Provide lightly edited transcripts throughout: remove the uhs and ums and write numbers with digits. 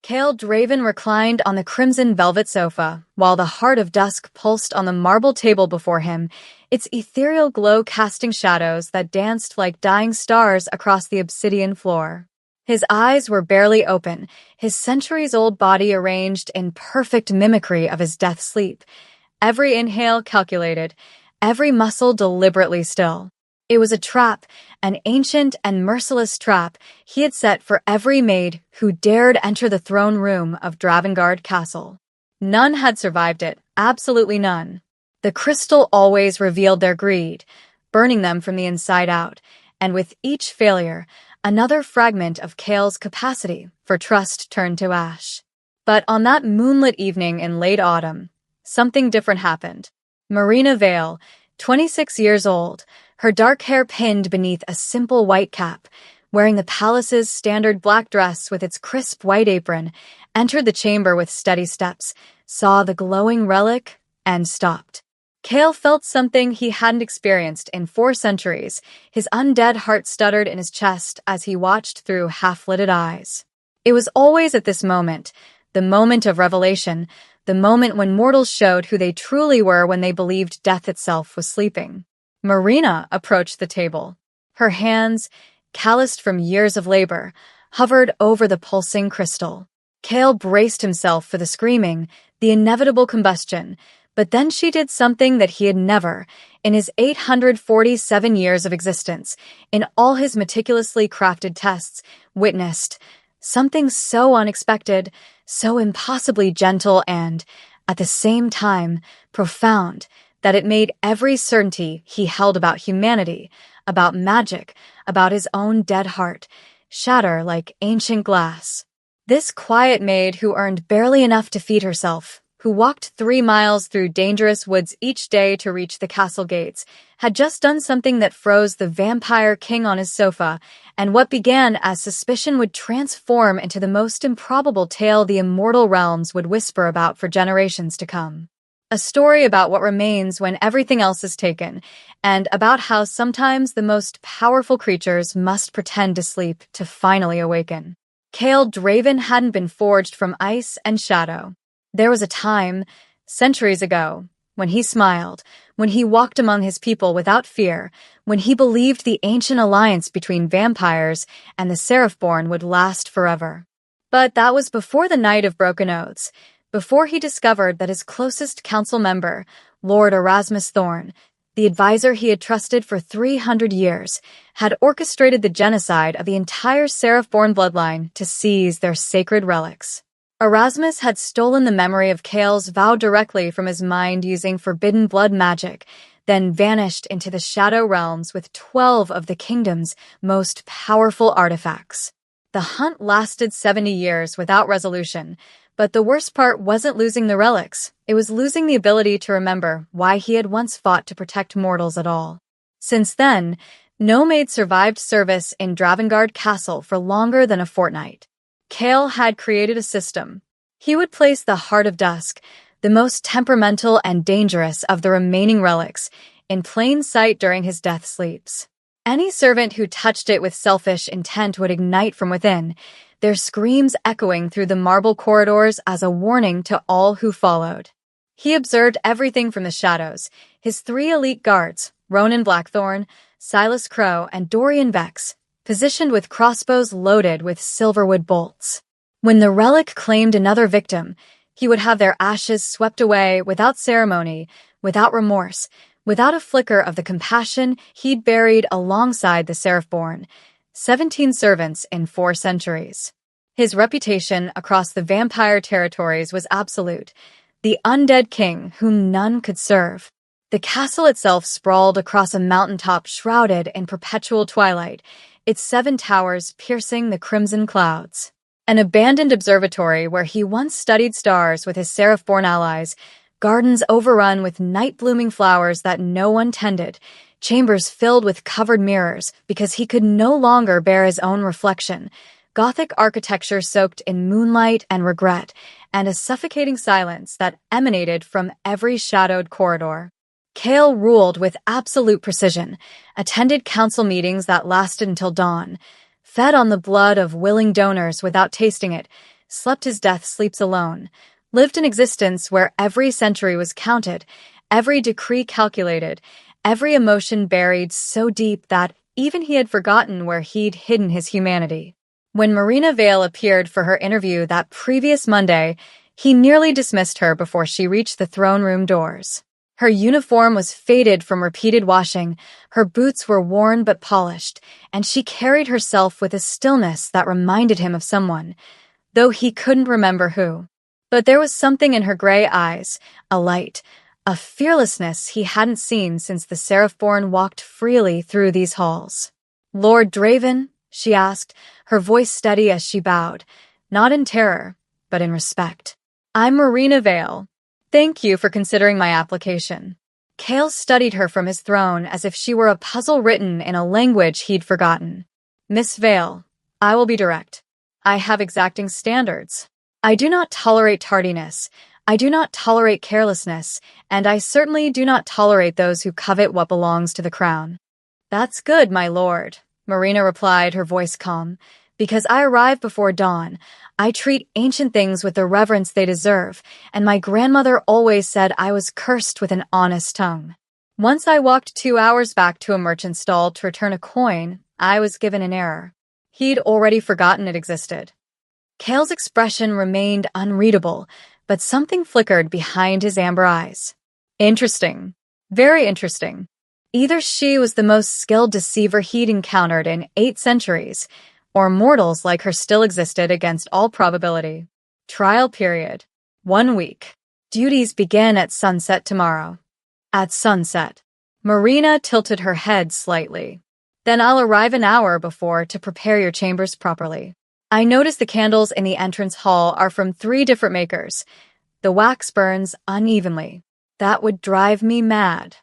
Cale Draven reclined on the crimson velvet sofa, while the heart of dusk pulsed on the marble table before him, its ethereal glow casting shadows that danced like dying stars across the obsidian floor. His eyes were barely open, his centuries-old body arranged in perfect mimicry of his death sleep, every inhale calculated, every muscle deliberately still. It was a trap, an ancient and merciless trap he had set for every maid who dared enter the throne room of Dravengard Castle. None had survived it, absolutely none. The crystal always revealed their greed, burning them from the inside out, and with each failure, another fragment of Cale's capacity for trust turned to ash. But on that moonlit evening in late autumn, something different happened. Marina Vale, 26 years old, her dark hair pinned beneath a simple white cap, wearing the palace's standard black dress with its crisp white apron, entered the chamber with steady steps, saw the glowing relic, and stopped. Cale felt something he hadn't experienced in 4 centuries. His undead heart stuttered in his chest as he watched through half-lidded eyes. It was always at this moment, the moment of revelation, the moment when mortals showed who they truly were when they believed death itself was sleeping. Marina approached the table. Her hands, calloused from years of labor, hovered over the pulsing crystal. Cale braced himself for the screaming, the inevitable combustion, but then she did something that he had never, in his 847 years of existence, in all his meticulously crafted tests, witnessed. Something so unexpected, so impossibly gentle and, at the same time, profound, that it made every certainty he held about humanity, about magic, about his own dead heart, shatter like ancient glass. This quiet maid who earned barely enough to feed herself, who walked 3 miles through dangerous woods each day to reach the castle gates, had just done something that froze the vampire king on his sofa, and what began as suspicion would transform into the most improbable tale the immortal realms would whisper about for generations to come. A story about what remains when everything else is taken, and about how sometimes the most powerful creatures must pretend to sleep to finally awaken. Cale Draven hadn't been forged from ice and shadow. There was a time, centuries ago, when he smiled, when he walked among his people without fear, when he believed the ancient alliance between vampires and the Seraphborn would last forever. But that was before the Night of Broken Oaths, before he discovered that his closest council member, Lord Erasmus Thorn, the advisor he had trusted for 300 years, had orchestrated the genocide of the entire Seraphborn bloodline to seize their sacred relics. Erasmus had stolen the memory of Cale's vow directly from his mind using forbidden blood magic, then vanished into the Shadow Realms with 12 of the kingdom's most powerful artifacts. The hunt lasted 70 years without resolution, but the worst part wasn't losing the relics, it was losing the ability to remember why he had once fought to protect mortals at all. Since then, no maid survived service in Dravengard Castle for longer than a fortnight. Cale had created a system. He would place the Heart of Dusk, the most temperamental and dangerous of the remaining relics, in plain sight during his death sleeps. Any servant who touched it with selfish intent would ignite from within, their screams echoing through the marble corridors as a warning to all who followed. He observed everything from the shadows, his 3 elite guards, Ronan Blackthorn, Silas Crow, and Dorian Vex, positioned with crossbows loaded with silverwood bolts. When the relic claimed another victim, he would have their ashes swept away without ceremony, without remorse, without a flicker of the compassion he'd buried alongside the Seraphborn, 17 servants in 4 centuries. His reputation across the vampire territories was absolute, the undead king whom none could serve. The castle itself sprawled across a mountaintop shrouded in perpetual twilight, its 7 towers piercing the crimson clouds. An abandoned observatory where he once studied stars with his Seraphborn allies, gardens overrun with night-blooming flowers that no one tended, chambers filled with covered mirrors because he could no longer bear his own reflection, Gothic architecture soaked in moonlight and regret, and a suffocating silence that emanated from every shadowed corridor. Cale ruled with absolute precision, attended council meetings that lasted until dawn, fed on the blood of willing donors without tasting it, slept his death sleeps alone, lived an existence where every century was counted, every decree calculated, every emotion buried so deep that even he had forgotten where he'd hidden his humanity. When Marina Vale appeared for her interview that previous Monday, he nearly dismissed her before she reached the throne room doors. Her uniform was faded from repeated washing, her boots were worn but polished, and she carried herself with a stillness that reminded him of someone, though he couldn't remember who. But there was something in her gray eyes, a light, a fearlessness he hadn't seen since the Seraph-born walked freely through these halls. "Lord Draven?" she asked, her voice steady as she bowed, not in terror, but in respect. "I'm Marina Vale. Thank you for considering my application." Cale studied her from his throne as if she were a puzzle written in a language he'd forgotten. "Miss Vale, I will be direct. I have exacting standards. I do not tolerate tardiness, I do not tolerate carelessness, and I certainly do not tolerate those who covet what belongs to the crown." "That's good, my lord," Marina replied, her voice calm. "Because I arrive before dawn, I treat ancient things with the reverence they deserve, and my grandmother always said I was cursed with an honest tongue. Once I walked 2 hours back to a merchant's stall to return a coin, I was given an error." He'd already forgotten it existed. Cale's expression remained unreadable, but something flickered behind his amber eyes. Interesting. Very interesting. Either she was the most skilled deceiver he'd encountered in 8 centuries, or mortals like her still existed against all probability. Trial period. 1 week. Duties begin at sunset tomorrow. At sunset. Marina tilted her head slightly. "Then I'll arrive an hour before to prepare your chambers properly. I notice the candles in the entrance hall are from 3 different makers. The wax burns unevenly. That would drive me mad."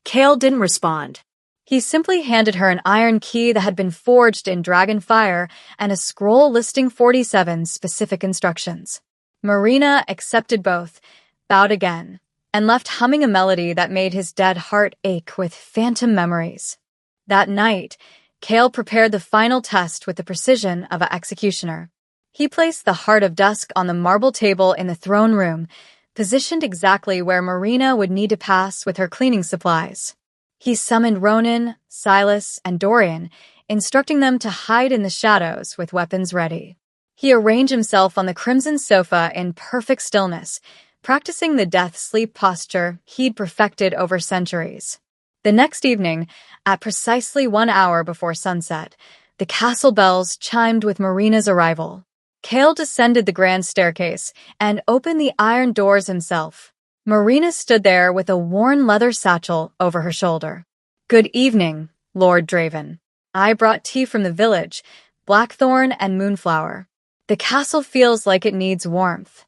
Cale didn't respond. He simply handed her an iron key that had been forged in dragon fire and a scroll listing 47 specific instructions. Marina accepted both, bowed again, and left humming a melody that made his dead heart ache with phantom memories. That night, Cale prepared the final test with the precision of an executioner. He placed the Heart of Dusk on the marble table in the throne room, positioned exactly where Marina would need to pass with her cleaning supplies. He summoned Ronan, Silas, and Dorian, instructing them to hide in the shadows with weapons ready. He arranged himself on the crimson sofa in perfect stillness, practicing the death-sleep posture he'd perfected over centuries. The next evening, at precisely 1 hour before sunset, the castle bells chimed with Marina's arrival. Cale descended the grand staircase and opened the iron doors himself. Marina stood there with a worn leather satchel over her shoulder. "Good evening, Lord Draven. I brought tea from the village, blackthorn and moonflower. The castle feels like it needs warmth."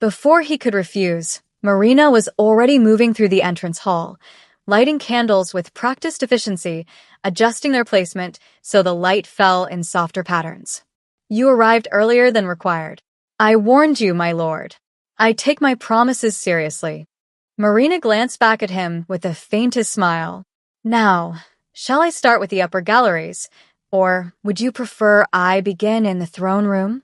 Before he could refuse, Marina was already moving through the entrance hall, lighting candles with practiced efficiency, adjusting their placement so the light fell in softer patterns. "You arrived earlier than required. I warned you, my lord. I take my promises seriously." Marina glanced back at him with the faintest smile. "Now, shall I start with the upper galleries, or would you prefer I begin in the throne room?"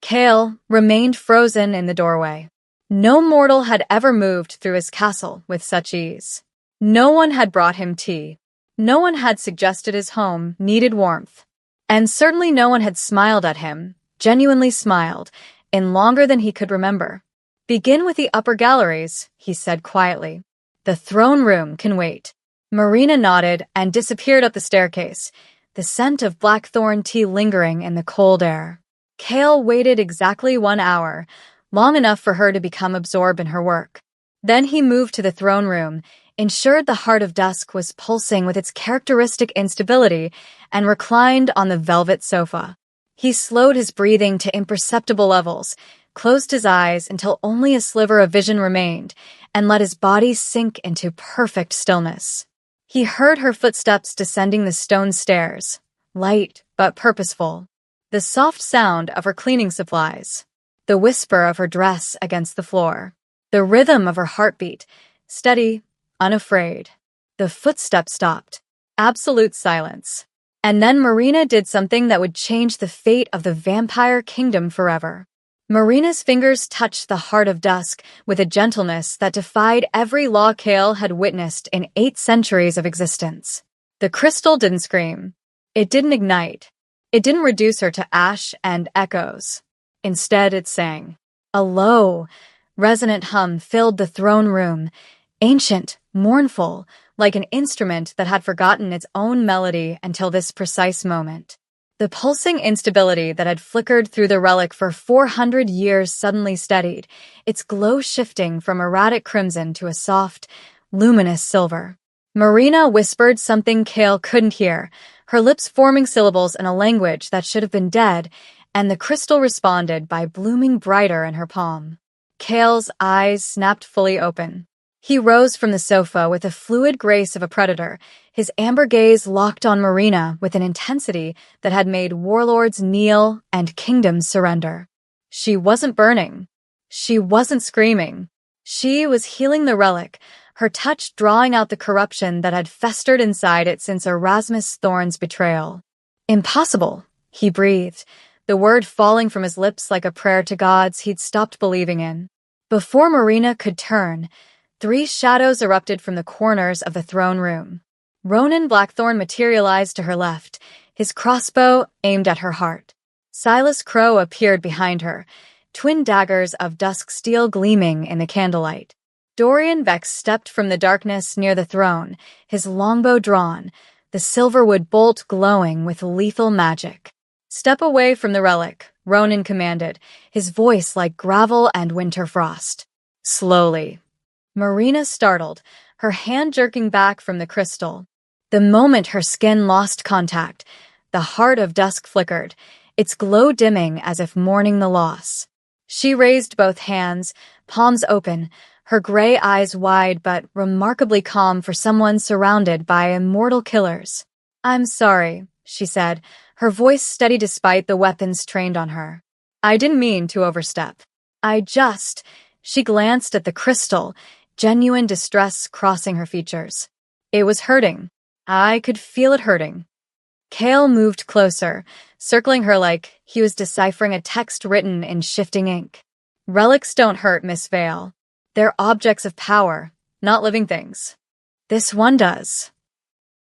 Cale remained frozen in the doorway. No mortal had ever moved through his castle with such ease. No one had brought him tea. No one had suggested his home needed warmth. And certainly no one had smiled at him, genuinely smiled, in longer than he could remember. "Begin with the upper galleries," he said quietly. "The throne room can wait." Marina nodded and disappeared up the staircase, the scent of blackthorn tea lingering in the cold air. Cale waited exactly 1 hour, long enough for her to become absorbed in her work. Then he moved to the throne room, ensured the Heart of Dusk was pulsing with its characteristic instability, and reclined on the velvet sofa. He slowed his breathing to imperceptible levels, closed his eyes until only a sliver of vision remained, and let his body sink into perfect stillness. He heard her footsteps descending the stone stairs, light but purposeful. The soft sound of her cleaning supplies, the whisper of her dress against the floor, the rhythm of her heartbeat, steady, unafraid. The footsteps stopped. Absolute silence. And then Marina did something that would change the fate of the vampire kingdom forever. Marina's fingers touched the heart of dusk with a gentleness that defied every law Kale had witnessed in 8 centuries of existence. The crystal didn't scream. It didn't ignite. It didn't reduce her to ash and echoes. Instead, it sang. A low, resonant hum filled the throne room, ancient, mournful, like an instrument that had forgotten its own melody until this precise moment. The pulsing instability that had flickered through the relic for 400 years suddenly steadied, its glow shifting from erratic crimson to a soft, luminous silver. Marina whispered something Kale couldn't hear, her lips forming syllables in a language that should have been dead, and the crystal responded by blooming brighter in her palm. Kale's eyes snapped fully open. He rose from the sofa with the fluid grace of a predator, his amber gaze locked on Marina with an intensity that had made warlords kneel and kingdoms surrender. She wasn't burning. She wasn't screaming. She was healing the relic, her touch drawing out the corruption that had festered inside it since Erasmus Thorne's betrayal. Impossible, he breathed, the word falling from his lips like a prayer to gods he'd stopped believing in. Before Marina could turn, 3 shadows erupted from the corners of the throne room. Ronan Blackthorn materialized to her left, his crossbow aimed at her heart. Silas Crow appeared behind her, twin daggers of dusk steel gleaming in the candlelight. Dorian Vex stepped from the darkness near the throne, his longbow drawn, the silverwood bolt glowing with lethal magic. Step away from the relic, Ronan commanded, his voice like gravel and winter frost. Slowly. Marina startled, her hand jerking back from the crystal. The moment her skin lost contact, the heart of dusk flickered, its glow dimming as if mourning the loss. She raised both hands, palms open, her gray eyes wide but remarkably calm for someone surrounded by immortal killers. I'm sorry, she said, her voice steady despite the weapons trained on her. I didn't mean to overstep. She glanced at the crystal, genuine distress crossing her features. It was hurting. I could feel it hurting. Kale moved closer, circling her like he was deciphering a text written in shifting ink. Relics don't hurt, Miss Vale. They're objects of power, not living things. This one does.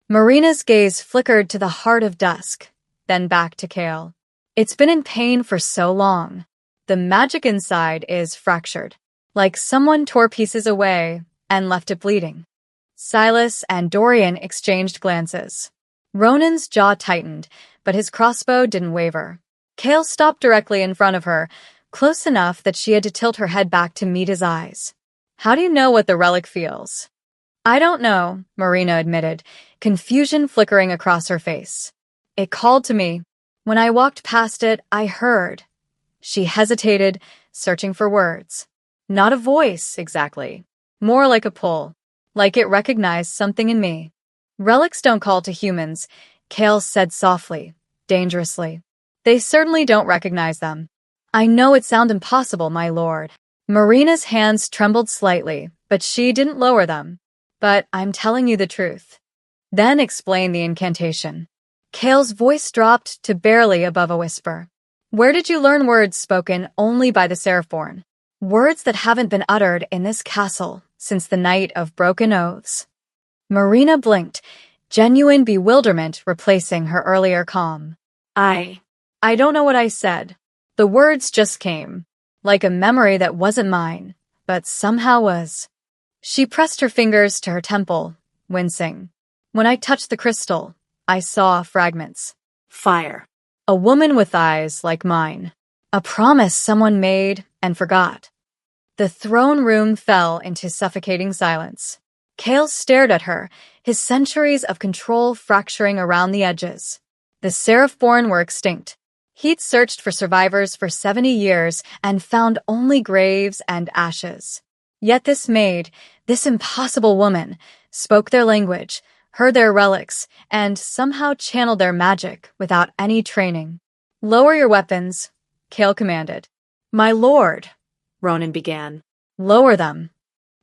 Marina's gaze flickered to the heart of dusk, then back to Kale. It's been in pain for so long. The magic inside is fractured, like someone tore pieces away and left it bleeding. Silas and Dorian exchanged glances. Ronan's jaw tightened, but his crossbow didn't waver. Kale stopped directly in front of her, close enough that she had to tilt her head back to meet his eyes. How do you know what the relic feels? I don't know, Marina admitted, confusion flickering across her face. It called to me. When I walked past it, I heard. She hesitated, searching for words. Not a voice, exactly. More like a pull. Like it recognized something in me. Relics don't call to humans, Kale said softly, dangerously. They certainly don't recognize them. I know it sounds impossible, my lord. Marina's hands trembled slightly, but she didn't lower them. But I'm telling you the truth. Then explain the incantation. Kale's voice dropped to barely above a whisper. Where did you learn words spoken only by the Seraphborn? Words that haven't been uttered in this castle since the night of broken oaths. Marina blinked, genuine bewilderment replacing her earlier calm. I don't know what I said. The words just came, like a memory that wasn't mine, but somehow was. She pressed her fingers to her temple, wincing. When I touched the crystal, I saw fragments. Fire. A woman with eyes like mine. A promise someone made and forgot. The throne room fell into suffocating silence. Kale stared at her, his centuries of control fracturing around the edges. The Seraphborn were extinct. He'd searched for survivors for 70 years and found only graves and ashes. Yet this maid, this impossible woman, spoke their language, heard their relics, and somehow channeled their magic without any training. Lower your weapons, Kale commanded. My lord, Ronan began. Lower them.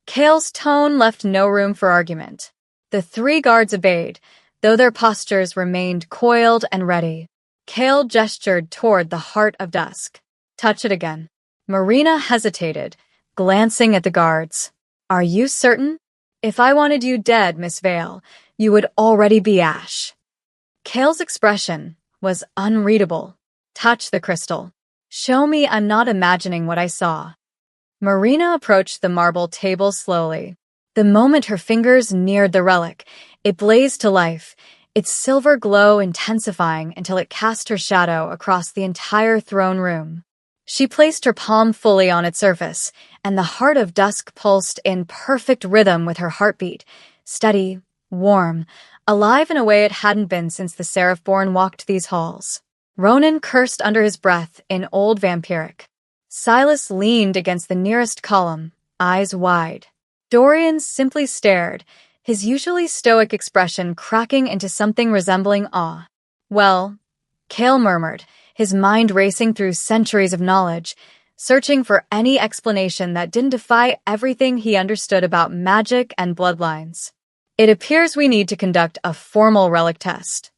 Kale's tone left no room for argument. The 3 guards obeyed, though their postures remained coiled and ready. Kale gestured toward the heart of dusk. "Touch it again." Marina hesitated, glancing at the guards. "Are you certain? If I wanted you dead, Miss Vale, you would already be ash." Kale's expression was unreadable. "Touch the crystal. Show me I'm not imagining what I saw." Marina approached the marble table slowly. The moment her fingers neared the relic, it blazed to life, its silver glow intensifying until it cast her shadow across the entire throne room. She placed her palm fully on its surface, and the heart of dusk pulsed in perfect rhythm with her heartbeat, steady, warm, alive in a way it hadn't been since the Seraph-born walked these halls. Ronan cursed under his breath in Old Vampiric. Silas leaned against the nearest column, eyes wide. Dorian simply stared, his usually stoic expression cracking into something resembling awe. "Well," Kale murmured, his mind racing through centuries of knowledge, searching for any explanation that didn't defy everything he understood about magic and bloodlines. "It appears we need to conduct a formal relic test."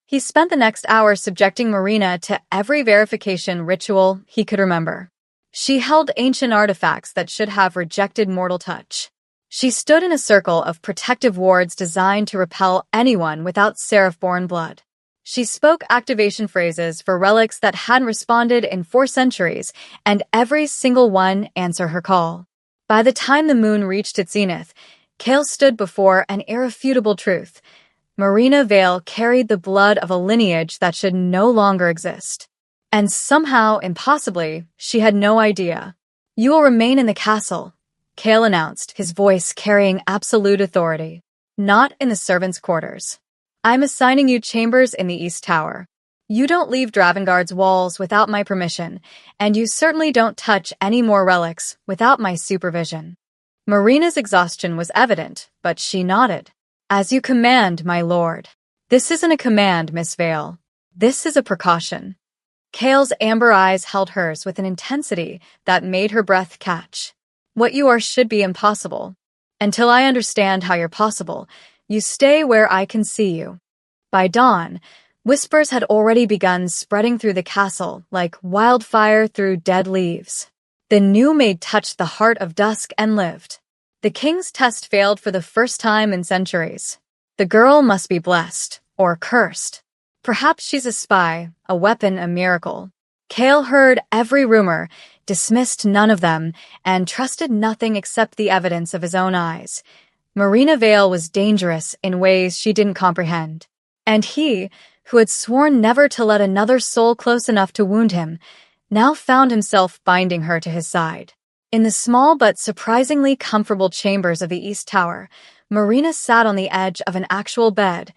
He spent the next hour subjecting Marina to every verification ritual he could remember. She held ancient artifacts that should have rejected mortal touch. She stood in a circle of protective wards designed to repel anyone without Seraph-born blood. She spoke activation phrases for relics that hadn't responded in 4 centuries, and every single one answered her call. By the time the moon reached its zenith, Kale stood before an irrefutable truth. Marina Vale carried the blood of a lineage that should no longer exist. And somehow, impossibly, she had no idea. "You will remain in the castle," Kale announced, his voice carrying absolute authority. "Not in the servants' quarters. I'm assigning you chambers in the East Tower. You don't leave Dravengard's walls without my permission, and you certainly don't touch any more relics without my supervision." Marina's exhaustion was evident, but she nodded. "As you command, my lord." "This isn't a command, Miss Vale. This is a precaution." Kale's amber eyes held hers with an intensity that made her breath catch. "What you are should be impossible. Until I understand how you're possible, you stay where I can see you." By dawn, whispers had already begun spreading through the castle like wildfire through dead leaves. The new maid touched the heart of dusk and lived. The king's test failed for the first time in centuries. The girl must be blessed, or cursed. Perhaps she's a spy, a weapon, a miracle. Kale heard every rumor, dismissed none of them, and trusted nothing except the evidence of his own eyes. Marina Vale was dangerous in ways she didn't comprehend. And he, who had sworn never to let another soul close enough to wound him, now found himself binding her to his side. In the small but surprisingly comfortable chambers of the East Tower, Marina sat on the edge of an actual bed,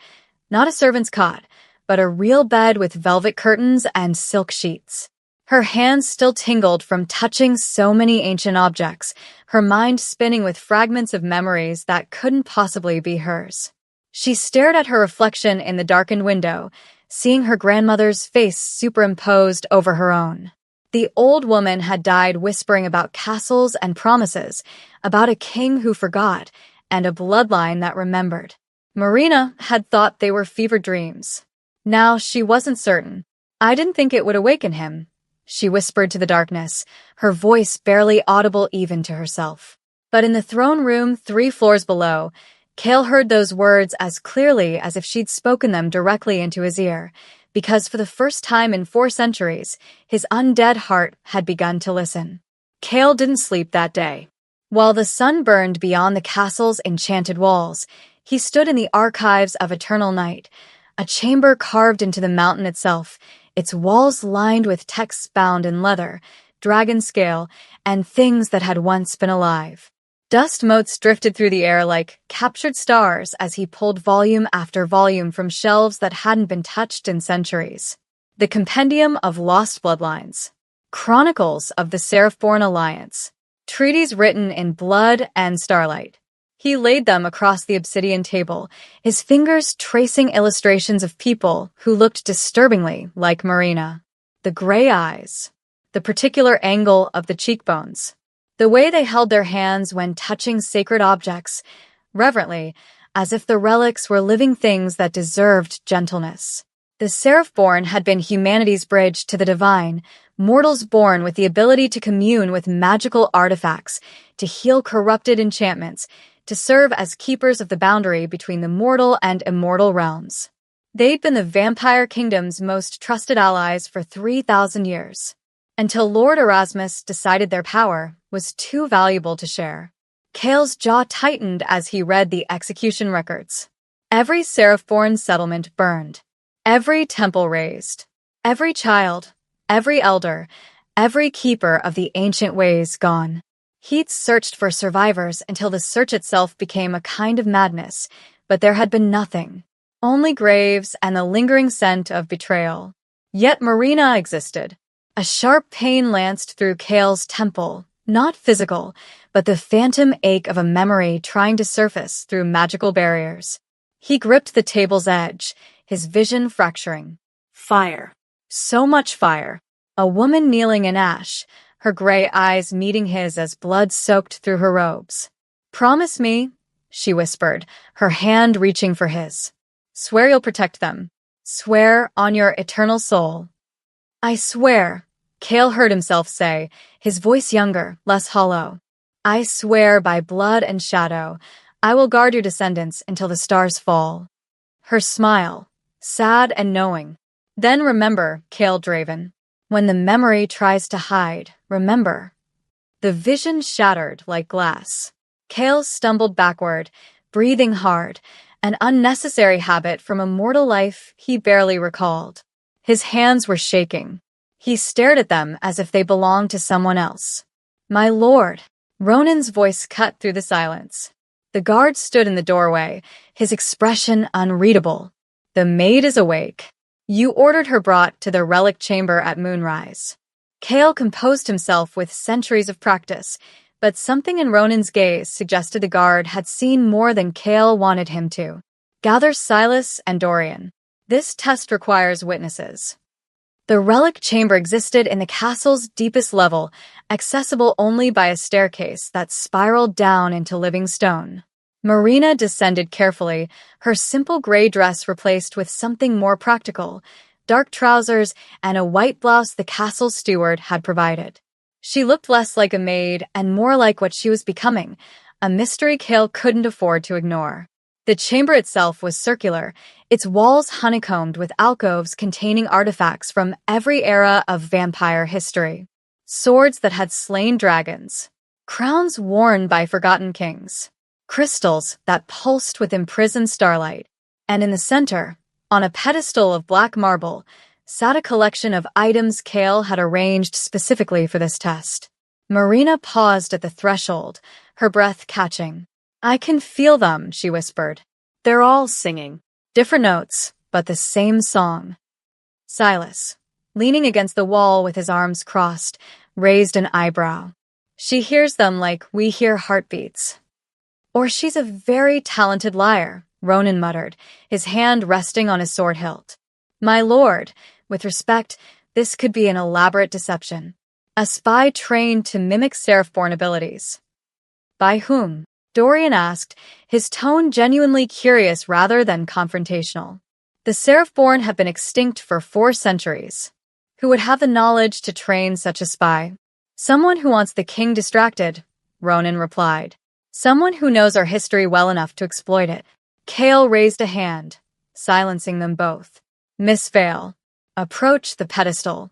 not a servant's cot, but a real bed with velvet curtains and silk sheets. Her hands still tingled from touching so many ancient objects, her mind spinning with fragments of memories that couldn't possibly be hers. She stared at her reflection in the darkened window, seeing her grandmother's face superimposed over her own. The old woman had died whispering about castles and promises, about a king who forgot, and a bloodline that remembered. Marina had thought they were fever dreams. Now she wasn't certain. "I didn't think it would awaken him," she whispered to the darkness, her voice barely audible even to herself. But in the throne room 3 floors below, Kale heard those words as clearly as if she'd spoken them directly into his ear, because for the first time in 4 centuries, his undead heart had begun to listen. Kale didn't sleep that day. While the sun burned beyond the castle's enchanted walls, he stood in the archives of eternal night, a chamber carved into the mountain itself, its walls lined with texts bound in leather, dragon scale, and things that had once been alive. Dust motes drifted through the air like captured stars as he pulled volume after volume from shelves that hadn't been touched in centuries. The Compendium of Lost Bloodlines. Chronicles of the Seraph-born Alliance. Treaties written in blood and starlight. He laid them across the obsidian table, his fingers tracing illustrations of people who looked disturbingly like Marina. The gray eyes. The particular angle of the cheekbones. The way they held their hands when touching sacred objects, reverently, as if the relics were living things that deserved gentleness. The Seraphborn had been humanity's bridge to the divine, mortals born with the ability to commune with magical artifacts, to heal corrupted enchantments, to serve as keepers of the boundary between the mortal and immortal realms. They'd been the vampire kingdom's most trusted allies for 3,000 years, until Lord Erasmus decided their power was too valuable to share. Cale's jaw tightened as he read the execution records. Every Seraphborn settlement burned, every temple razed, every child, every elder, every keeper of the ancient ways gone. He'd searched for survivors until the search itself became a kind of madness, but there had been nothing. Only graves and the lingering scent of betrayal. Yet Marina existed. A sharp pain lanced through Cale's temple, not physical, but the phantom ache of a memory trying to surface through magical barriers. He gripped the table's edge, his vision fracturing. Fire. So much fire. A woman kneeling in ash, her gray eyes meeting his as blood soaked through her robes. "Promise me," she whispered, her hand reaching for his. "Swear you'll protect them. Swear on your eternal soul." "I swear," Cale heard himself say, his voice younger, less hollow. "I swear by blood and shadow, I will guard your descendants until the stars fall." Her smile, sad and knowing. "Then remember, Cale Draven. When the memory tries to hide, remember." The vision shattered like glass. Cale stumbled backward, breathing hard, an unnecessary habit from a mortal life he barely recalled. His hands were shaking. He stared at them as if they belonged to someone else. "My lord," Ronan's voice cut through the silence. The guard stood in the doorway, his expression unreadable. "The maid is awake. You ordered her brought to the relic chamber at moonrise." Cale composed himself with centuries of practice, but something in Ronan's gaze suggested the guard had seen more than Cale wanted him to. "Gather Silas and Dorian. This test requires witnesses." The relic chamber existed in the castle's deepest level, accessible only by a staircase that spiraled down into living stone. Marina descended carefully, her simple gray dress replaced with something more practical, dark trousers and a white blouse the castle steward had provided. She looked less like a maid and more like what she was becoming, a mystery Cale couldn't afford to ignore. The chamber itself was circular, its walls honeycombed with alcoves containing artifacts from every era of vampire history. Swords that had slain dragons, crowns worn by forgotten kings, crystals that pulsed with imprisoned starlight, and in the center, on a pedestal of black marble, sat a collection of items Cale had arranged specifically for this test. Marina paused at the threshold, her breath catching. "I can feel them," she whispered. "They're all singing. Different notes, but the same song." Silas, leaning against the wall with his arms crossed, raised an eyebrow. "She hears them like we hear heartbeats." "Or she's a very talented liar," Ronan muttered, his hand resting on his sword hilt. "My lord, with respect, this could be an elaborate deception. A spy trained to mimic Seraphborn abilities." "By whom?" Dorian asked, his tone genuinely curious rather than confrontational. "The Seraphborn have been extinct for 4 centuries. Who would have the knowledge to train such a spy?" "Someone who wants the king distracted," Ronan replied. "Someone who knows our history well enough to exploit it." Cale raised a hand, silencing them both. "Miss Vale, approach the pedestal."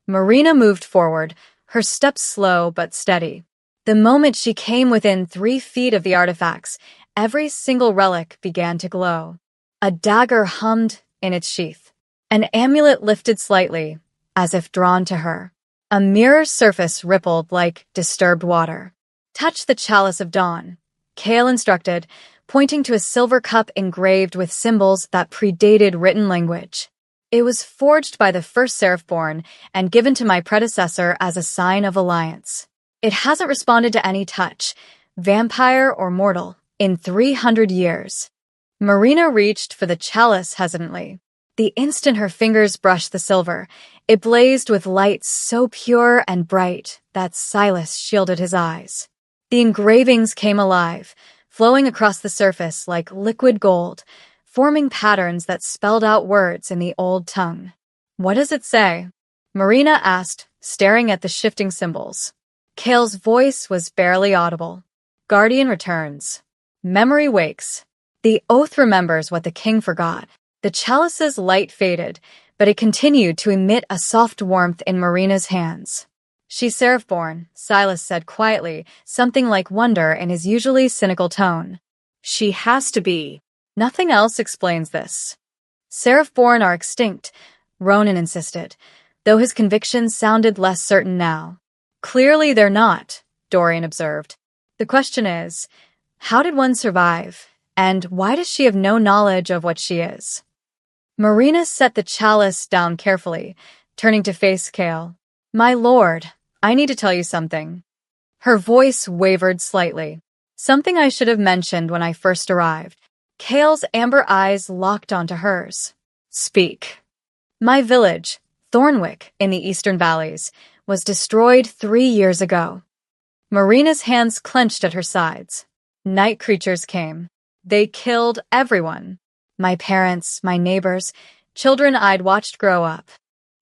Marina moved forward, her steps slow but steady. The moment she came within 3 feet of the artifacts, every single relic began to glow. A dagger hummed in its sheath. An amulet lifted slightly, as if drawn to her. A mirror surface rippled like disturbed water. "Touch the chalice of dawn," Cale instructed, pointing to a silver cup engraved with symbols that predated written language. "It was forged by the first Seraphborn and given to my predecessor as a sign of alliance. It hasn't responded to any touch, vampire or mortal, in 300 years. Marina reached for the chalice hesitantly. The instant her fingers brushed the silver, it blazed with light so pure and bright that Silas shielded his eyes. The engravings came alive, flowing across the surface like liquid gold, forming patterns that spelled out words in the old tongue. "What does it say?" Marina asked, staring at the shifting symbols. Kale's voice was barely audible. "Guardian returns. Memory wakes. The oath remembers what the king forgot." The chalice's light faded, but it continued to emit a soft warmth in Marina's hands. "She's Seraph-born," Silas said quietly, something like wonder in his usually cynical tone. "She has to be. Nothing else explains this." "Seraph-born are extinct," Ronan insisted, though his conviction sounded less certain now. "Clearly they're not," Dorian observed. "The question is, how did one survive, and why does she have no knowledge of what she is?" Marina set the chalice down carefully, turning to face Kale. "My lord, I need to tell you something." Her voice wavered slightly. "Something I should have mentioned when I first arrived." Kale's amber eyes locked onto hers. "Speak." "My village, Thornwick, in the Eastern Valleys, was destroyed 3 years ago." Marina's hands clenched at her sides. "Night creatures came. They killed everyone. My parents, my neighbors, children I'd watched grow up."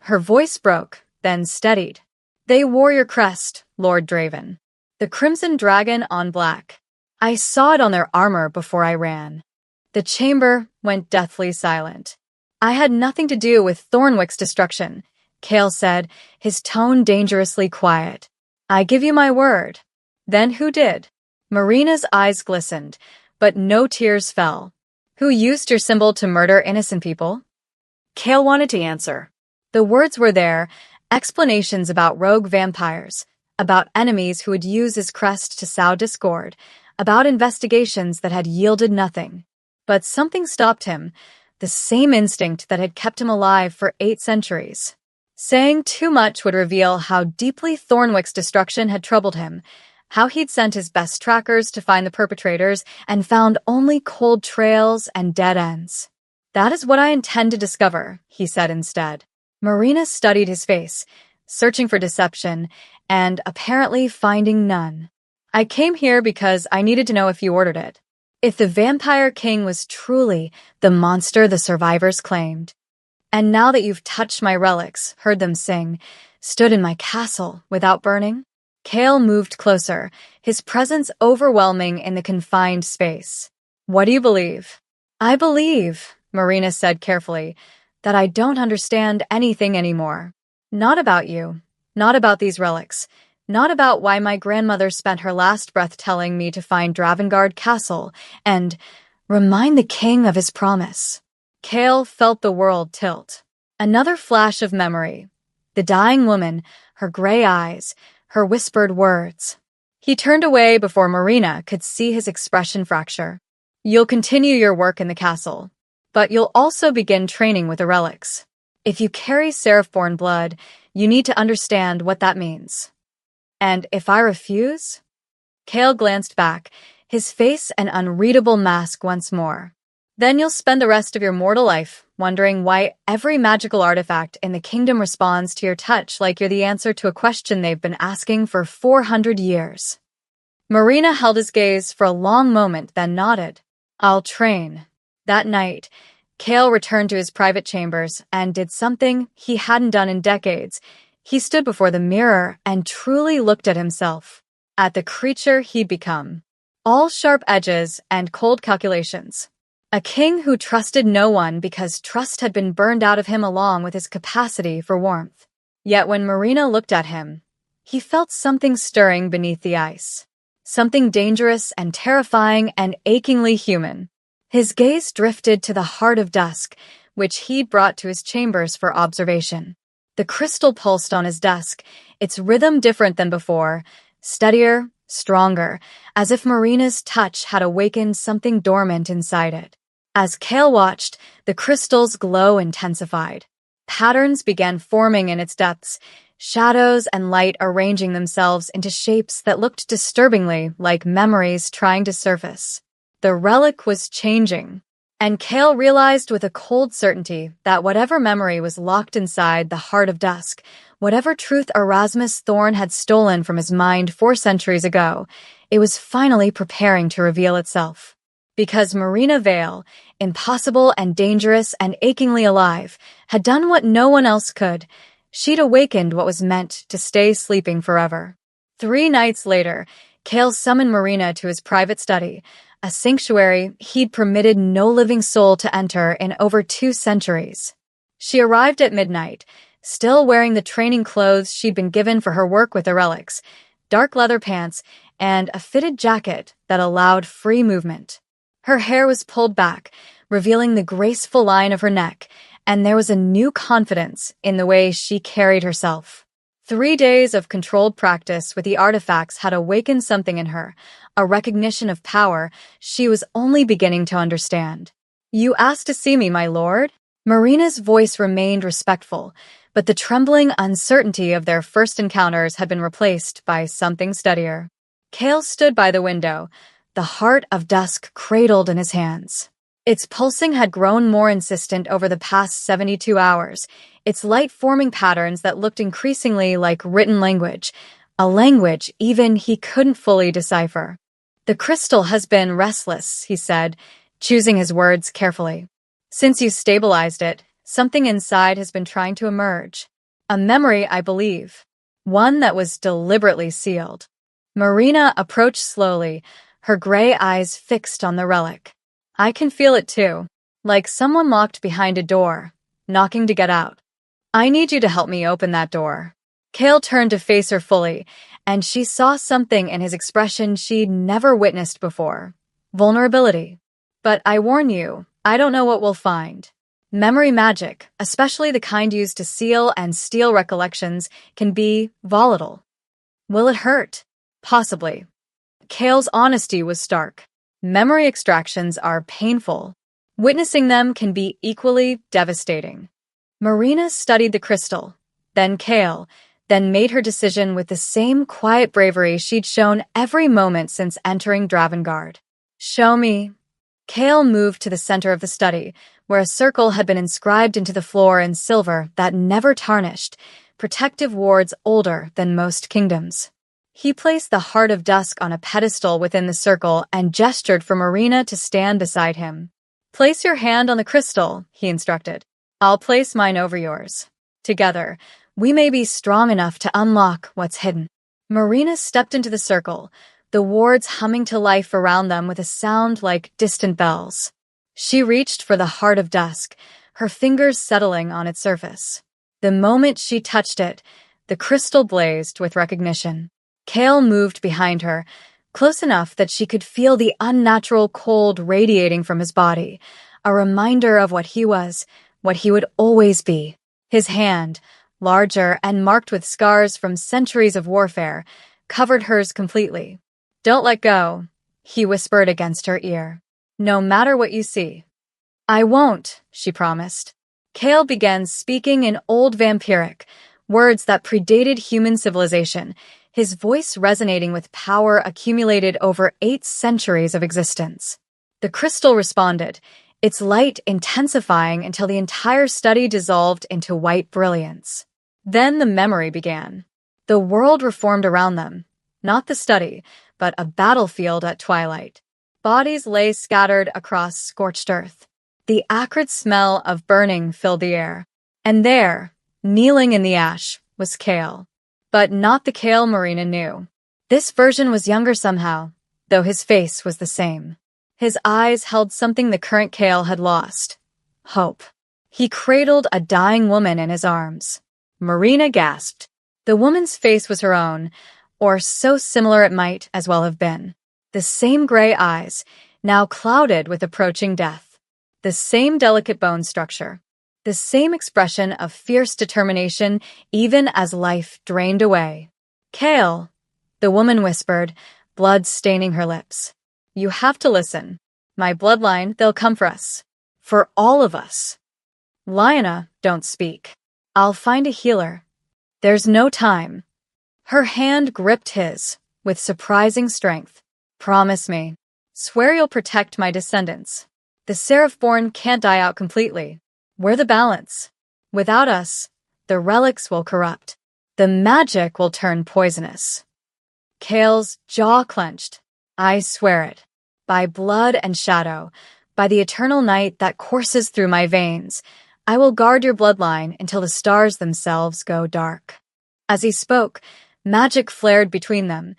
Her voice broke, then steadied. "They wore your crest, Lord Draven. The crimson dragon on black. I saw it on their armor before I ran." The chamber went deathly silent. "I had nothing to do with Thornwick's destruction," Kale said, his tone dangerously quiet. "I give you my word." "Then who did?" Marina's eyes glistened, but no tears fell. "Who used your symbol to murder innocent people?" Kale wanted to answer. The words were there, explanations about rogue vampires, about enemies who would use his crest to sow discord, about investigations that had yielded nothing. But something stopped him, the same instinct that had kept him alive for 8 centuries. Saying too much would reveal how deeply Thornwick's destruction had troubled him, how he'd sent his best trackers to find the perpetrators and found only cold trails and dead ends. "That is what I intend to discover," he said instead. Marina studied his face, searching for deception, and apparently finding none. "I came here because I needed to know if you ordered it. If the Vampire King was truly the monster the survivors claimed. And now that you've touched my relics, heard them sing, stood in my castle without burning?" Kale moved closer, his presence overwhelming in the confined space. "What do you believe?" "I believe," Marina said carefully, "that I don't understand anything anymore. Not about you, not about these relics, not about why my grandmother spent her last breath telling me to find Dravengard Castle and remind the king of his promise." Kale felt the world tilt. Another flash of memory. The dying woman, her gray eyes, her whispered words. He turned away before Marina could see his expression fracture. "You'll continue your work in the castle, but you'll also begin training with the relics. If you carry Seraph-born blood, you need to understand what that means." "And if I refuse?" Kale glanced back, his face an unreadable mask once more. "Then you'll spend the rest of your mortal life wondering why every magical artifact in the kingdom responds to your touch like you're the answer to a question they've been asking for 400 years. Marina held his gaze for a long moment, then nodded. "I'll train." That night, Kale returned to his private chambers and did something he hadn't done in decades. He stood before the mirror and truly looked at himself, at the creature he'd become. All sharp edges and cold calculations. A king who trusted no one because trust had been burned out of him along with his capacity for warmth. Yet when Marina looked at him, he felt something stirring beneath the ice. Something dangerous and terrifying and achingly human. His gaze drifted to the heart of dusk, which he'd brought to his chambers for observation. The crystal pulsed on his desk, its rhythm different than before, steadier, stronger, as if Marina's touch had awakened something dormant inside it. As Kale watched, the crystal's glow intensified. Patterns began forming in its depths, shadows and light arranging themselves into shapes that looked disturbingly like memories trying to surface. The relic was changing, and Kale realized with a cold certainty that whatever memory was locked inside the heart of dusk Whatever truth Erasmus Thorn had stolen from his mind 4 centuries ago, it was finally preparing to reveal itself. Because Marina Vale, impossible and dangerous and achingly alive, had done what no one else could. She'd awakened what was meant to stay sleeping forever. 3 nights later, Kale summoned Marina to his private study, a sanctuary he'd permitted no living soul to enter in over 2 centuries. She arrived at midnight, still wearing the training clothes she'd been given for her work with the relics, dark leather pants, and a fitted jacket that allowed free movement. Her hair was pulled back, revealing the graceful line of her neck, and there was a new confidence in the way she carried herself. 3 days of controlled practice with the artifacts had awakened something in her, a recognition of power she was only beginning to understand. "You asked to see me, my lord?" Marina's voice remained respectful, but the trembling uncertainty of their first encounters had been replaced by something steadier. Kale stood by the window, the heart of dusk cradled in his hands. Its pulsing had grown more insistent over the past 72 hours, its light forming patterns that looked increasingly like written language, a language even he couldn't fully decipher. "The crystal has been restless," he said, choosing his words carefully. "Since you stabilized it, something inside has been trying to emerge. A memory, I believe. One that was deliberately sealed." Marina approached slowly, her gray eyes fixed on the relic. "I can feel it too, like someone locked behind a door, knocking to get out. I need you to help me open that door." Kale turned to face her fully, and she saw something in his expression she'd never witnessed before. Vulnerability. "But I warn you, I don't know what we'll find. Memory magic, especially the kind used to seal and steal recollections, can be volatile." "Will it hurt?" "Possibly." Kale's honesty was stark. Memory extractions are painful. Witnessing them can be equally devastating. Marina studied the crystal, then Kale, then made her decision with the same quiet bravery she'd shown every moment since entering Dravengard. "Show me." Kale moved to the center of the study, where a circle had been inscribed into the floor in silver that never tarnished, protective wards older than most kingdoms. He placed the Heart of Dusk on a pedestal within the circle and gestured for Marina to stand beside him. "Place your hand on the crystal," he instructed. "I'll place mine over yours. Together, we may be strong enough to unlock what's hidden." Marina stepped into the circle, the wards humming to life around them with a sound like distant bells. She reached for the Heart of Dusk, her fingers settling on its surface. The moment she touched it, the crystal blazed with recognition. Kale moved behind her, close enough that she could feel the unnatural cold radiating from his body, a reminder of what he was, what he would always be. His hand, larger and marked with scars from centuries of warfare, covered hers completely. "Don't let go," he whispered against her ear. "No matter what you see." "I won't," she promised. Kale began speaking in Old Vampiric, words that predated human civilization, his voice resonating with power accumulated over 8 centuries of existence. The crystal responded, its light intensifying until the entire study dissolved into white brilliance. Then the memory began. The world reformed around them, not the study, but a battlefield at twilight. Bodies lay scattered across scorched earth. The acrid smell of burning filled the air. And there, kneeling in the ash, was Kale. But not the Kale Marina knew. This version was younger somehow, though his face was the same. His eyes held something the current Kale had lost. Hope. He cradled a dying woman in his arms. Marina gasped. The woman's face was her own, or so similar it might as well have been. The same gray eyes, now clouded with approaching death. The same delicate bone structure. The same expression of fierce determination even as life drained away. "Kale," the woman whispered, blood staining her lips. "You have to listen. My bloodline, they'll come for us. For all of us." "Lyanna, don't speak. I'll find a healer. There's no time." Her hand gripped his, with surprising strength. "Promise me. Swear you'll protect my descendants. The Seraph-born can't die out completely. We're the balance. Without us, the relics will corrupt." The magic will turn poisonous. Kale's jaw clenched. I swear it. By blood and shadow, by the eternal night that courses through my veins, I will guard your bloodline until the stars themselves go dark. As he spoke, magic flared between them,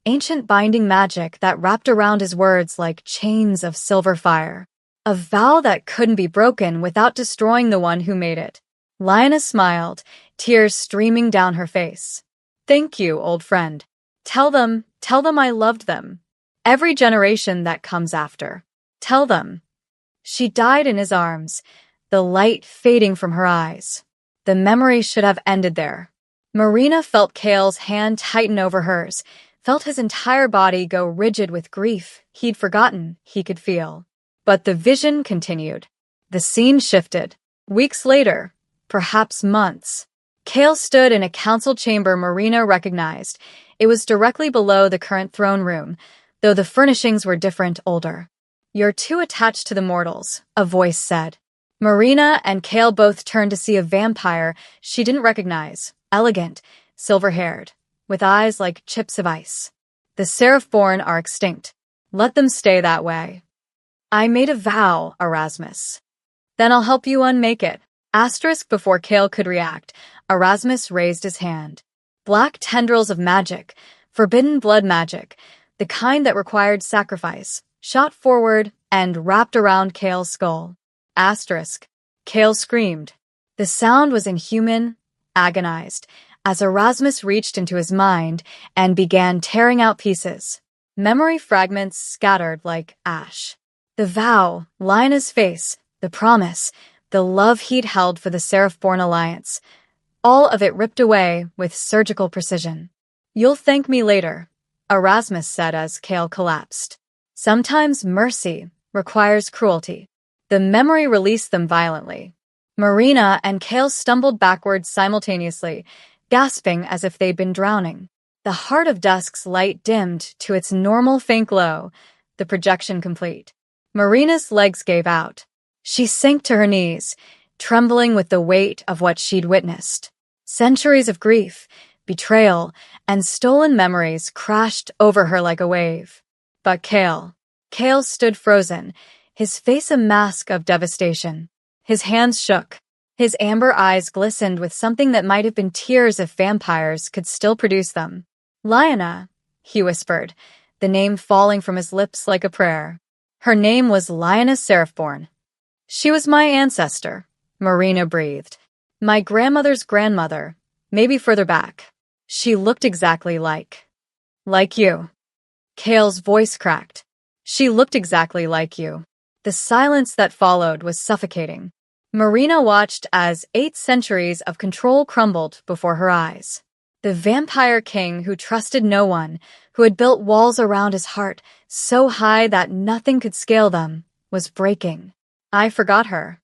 ancient binding magic that wrapped around his words like chains of silver fire. A vow that couldn't be broken without destroying the one who made it. Lyanna smiled, tears streaming down her face. Thank you, old friend. Tell them I loved them. Every generation that comes after. Tell them. She died in his arms, the light fading from her eyes. The memory should have ended there. Marina felt Kale's hand tighten over hers, felt his entire body go rigid with grief he'd forgotten he could feel. But the vision continued. The scene shifted. Weeks later, perhaps months, Kale stood in a council chamber Marina recognized. It was directly below the current throne room, though the furnishings were different, older. You're too attached to the mortals, a voice said. Marina and Kale both turned to see a vampire she didn't recognize, elegant, silver-haired, with eyes like chips of ice. The Seraph-born are extinct. Let them stay that way. I made a vow, Erasmus. Then I'll help you unmake it. Asterisk before Kale could react, Erasmus raised his hand. Black tendrils of magic, forbidden blood magic, the kind that required sacrifice, shot forward and wrapped around Kale's skull. Asterisk. Kale screamed. The sound was inhuman, agonized, as Erasmus reached into his mind and began tearing out pieces. Memory fragments scattered like ash. The vow, Lyanna's face, the promise, the love he'd held for the Seraph-born alliance, all of it ripped away with surgical precision. You'll thank me later, Erasmus said as Kale collapsed. Sometimes mercy requires cruelty. The memory released them violently. Marina and Kale stumbled backwards simultaneously, gasping as if they'd been drowning. The heart of dusk's light dimmed to its normal faint glow, the projection complete. Marina's legs gave out. She sank to her knees, trembling with the weight of what she'd witnessed. Centuries of grief, betrayal, and stolen memories crashed over her like a wave. But Kale stood frozen, his face a mask of devastation. His hands shook. His amber eyes glistened with something that might have been tears if vampires could still produce them. Lyanna, he whispered, the name falling from his lips like a prayer. Her name was Lyanna Seraph-born. She was my ancestor, Marina breathed. My grandmother's grandmother, maybe further back. She looked exactly like you. Kale's voice cracked. She looked exactly like you. The silence that followed was suffocating. Marina watched as 8 centuries of control crumbled before her eyes. The vampire king who trusted no one, who had built walls around his heart so high that nothing could scale them, was breaking. I forgot her.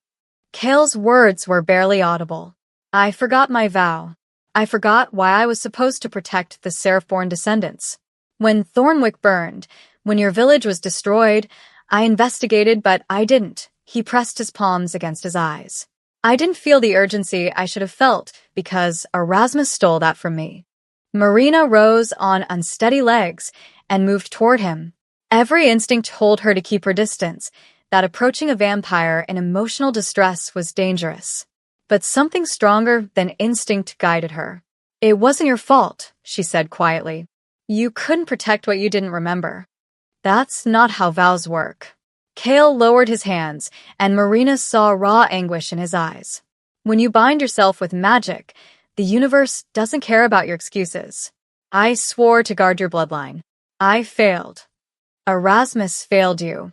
Kale's words were barely audible. I forgot my vow. I forgot why I was supposed to protect the Seraph-born descendants. When Thornwick burned, when your village was destroyed, I investigated, but I didn't. He pressed his palms against his eyes. I didn't feel the urgency I should have felt because Erasmus stole that from me. Marina rose on unsteady legs and moved toward him. Every instinct told her to keep her distance, that approaching a vampire in emotional distress was dangerous. But something stronger than instinct guided her. It wasn't your fault, she said quietly. You couldn't protect what you didn't remember. That's not how vows work. Kale lowered his hands, and Marina saw raw anguish in his eyes. When you bind yourself with magic, the universe doesn't care about your excuses. I swore to guard your bloodline. I failed. Erasmus failed you.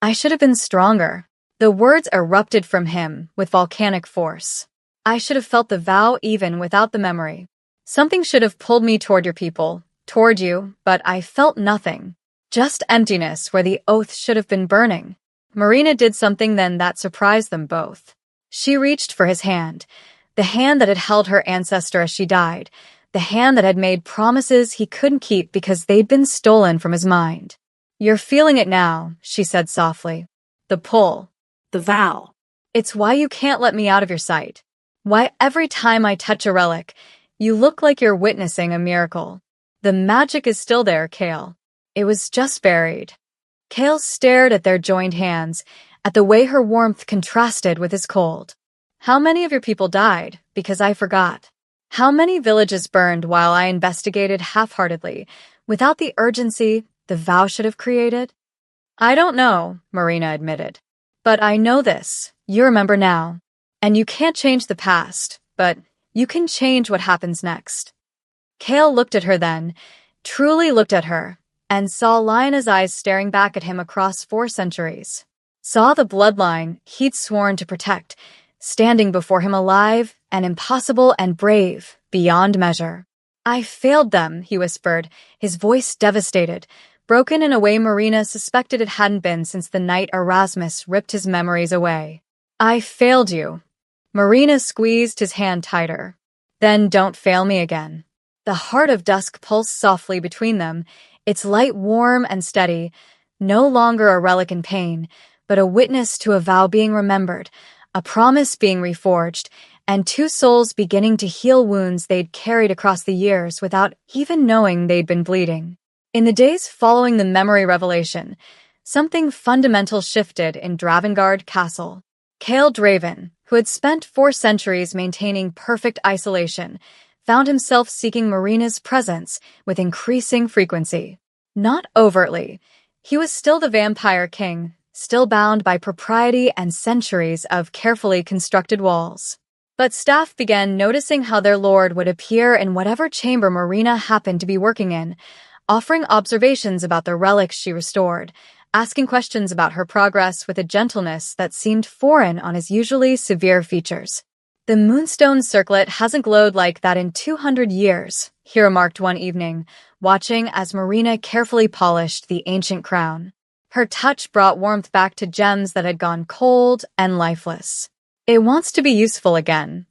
I should have been stronger. The words erupted from him with volcanic force. I should have felt the vow even without the memory. Something should have pulled me toward your people, toward you, but I felt nothing. Just emptiness where the oath should have been burning. Marina did something then that surprised them both. She reached for his hand, the hand that had held her ancestor as she died, the hand that had made promises he couldn't keep because they'd been stolen from his mind. You're feeling it now, she said softly. The pull. The vow. It's why you can't let me out of your sight. Why every time I touch a relic, You look like you're witnessing a miracle. The magic is still there, Kale. It was just buried. Kale stared at their joined hands, at the way her warmth contrasted with his cold. How many of your people died? Because I forgot. How many villages burned while I investigated half-heartedly, without the urgency the vow should have created? I don't know, Marina admitted. But I know this. You remember now. And you can't change the past, but you can change what happens next. Kale looked at her then, truly looked at her, and saw Lionel's eyes staring back at him across 4 centuries. Saw the bloodline he'd sworn to protect, standing before him alive and impossible and brave, beyond measure. I failed them, he whispered, his voice devastated, broken in a way Marina suspected it hadn't been since the night Erasmus ripped his memories away. I failed you. Marina squeezed his hand tighter. Then don't fail me again. The heart of dusk pulsed softly between them, its light warm and steady, no longer a relic in pain, but a witness to a vow being remembered, a promise being reforged, and 2 souls beginning to heal wounds they'd carried across the years without even knowing they'd been bleeding. In the days following the memory revelation, something fundamental shifted in Dravengard Castle. Kale Draven, who had spent 4 centuries maintaining perfect isolation, found himself seeking Marina's presence with increasing frequency. Not overtly. He was still the vampire king, still bound by propriety and centuries of carefully constructed walls. But staff began noticing how their lord would appear in whatever chamber Marina happened to be working in, offering observations about the relics she restored, asking questions about her progress with a gentleness that seemed foreign on his usually severe features. The moonstone circlet hasn't glowed like that in 200 years, he remarked one evening, watching as Marina carefully polished the ancient crown. Her touch brought warmth back to gems that had gone cold and lifeless. It wants to be useful again,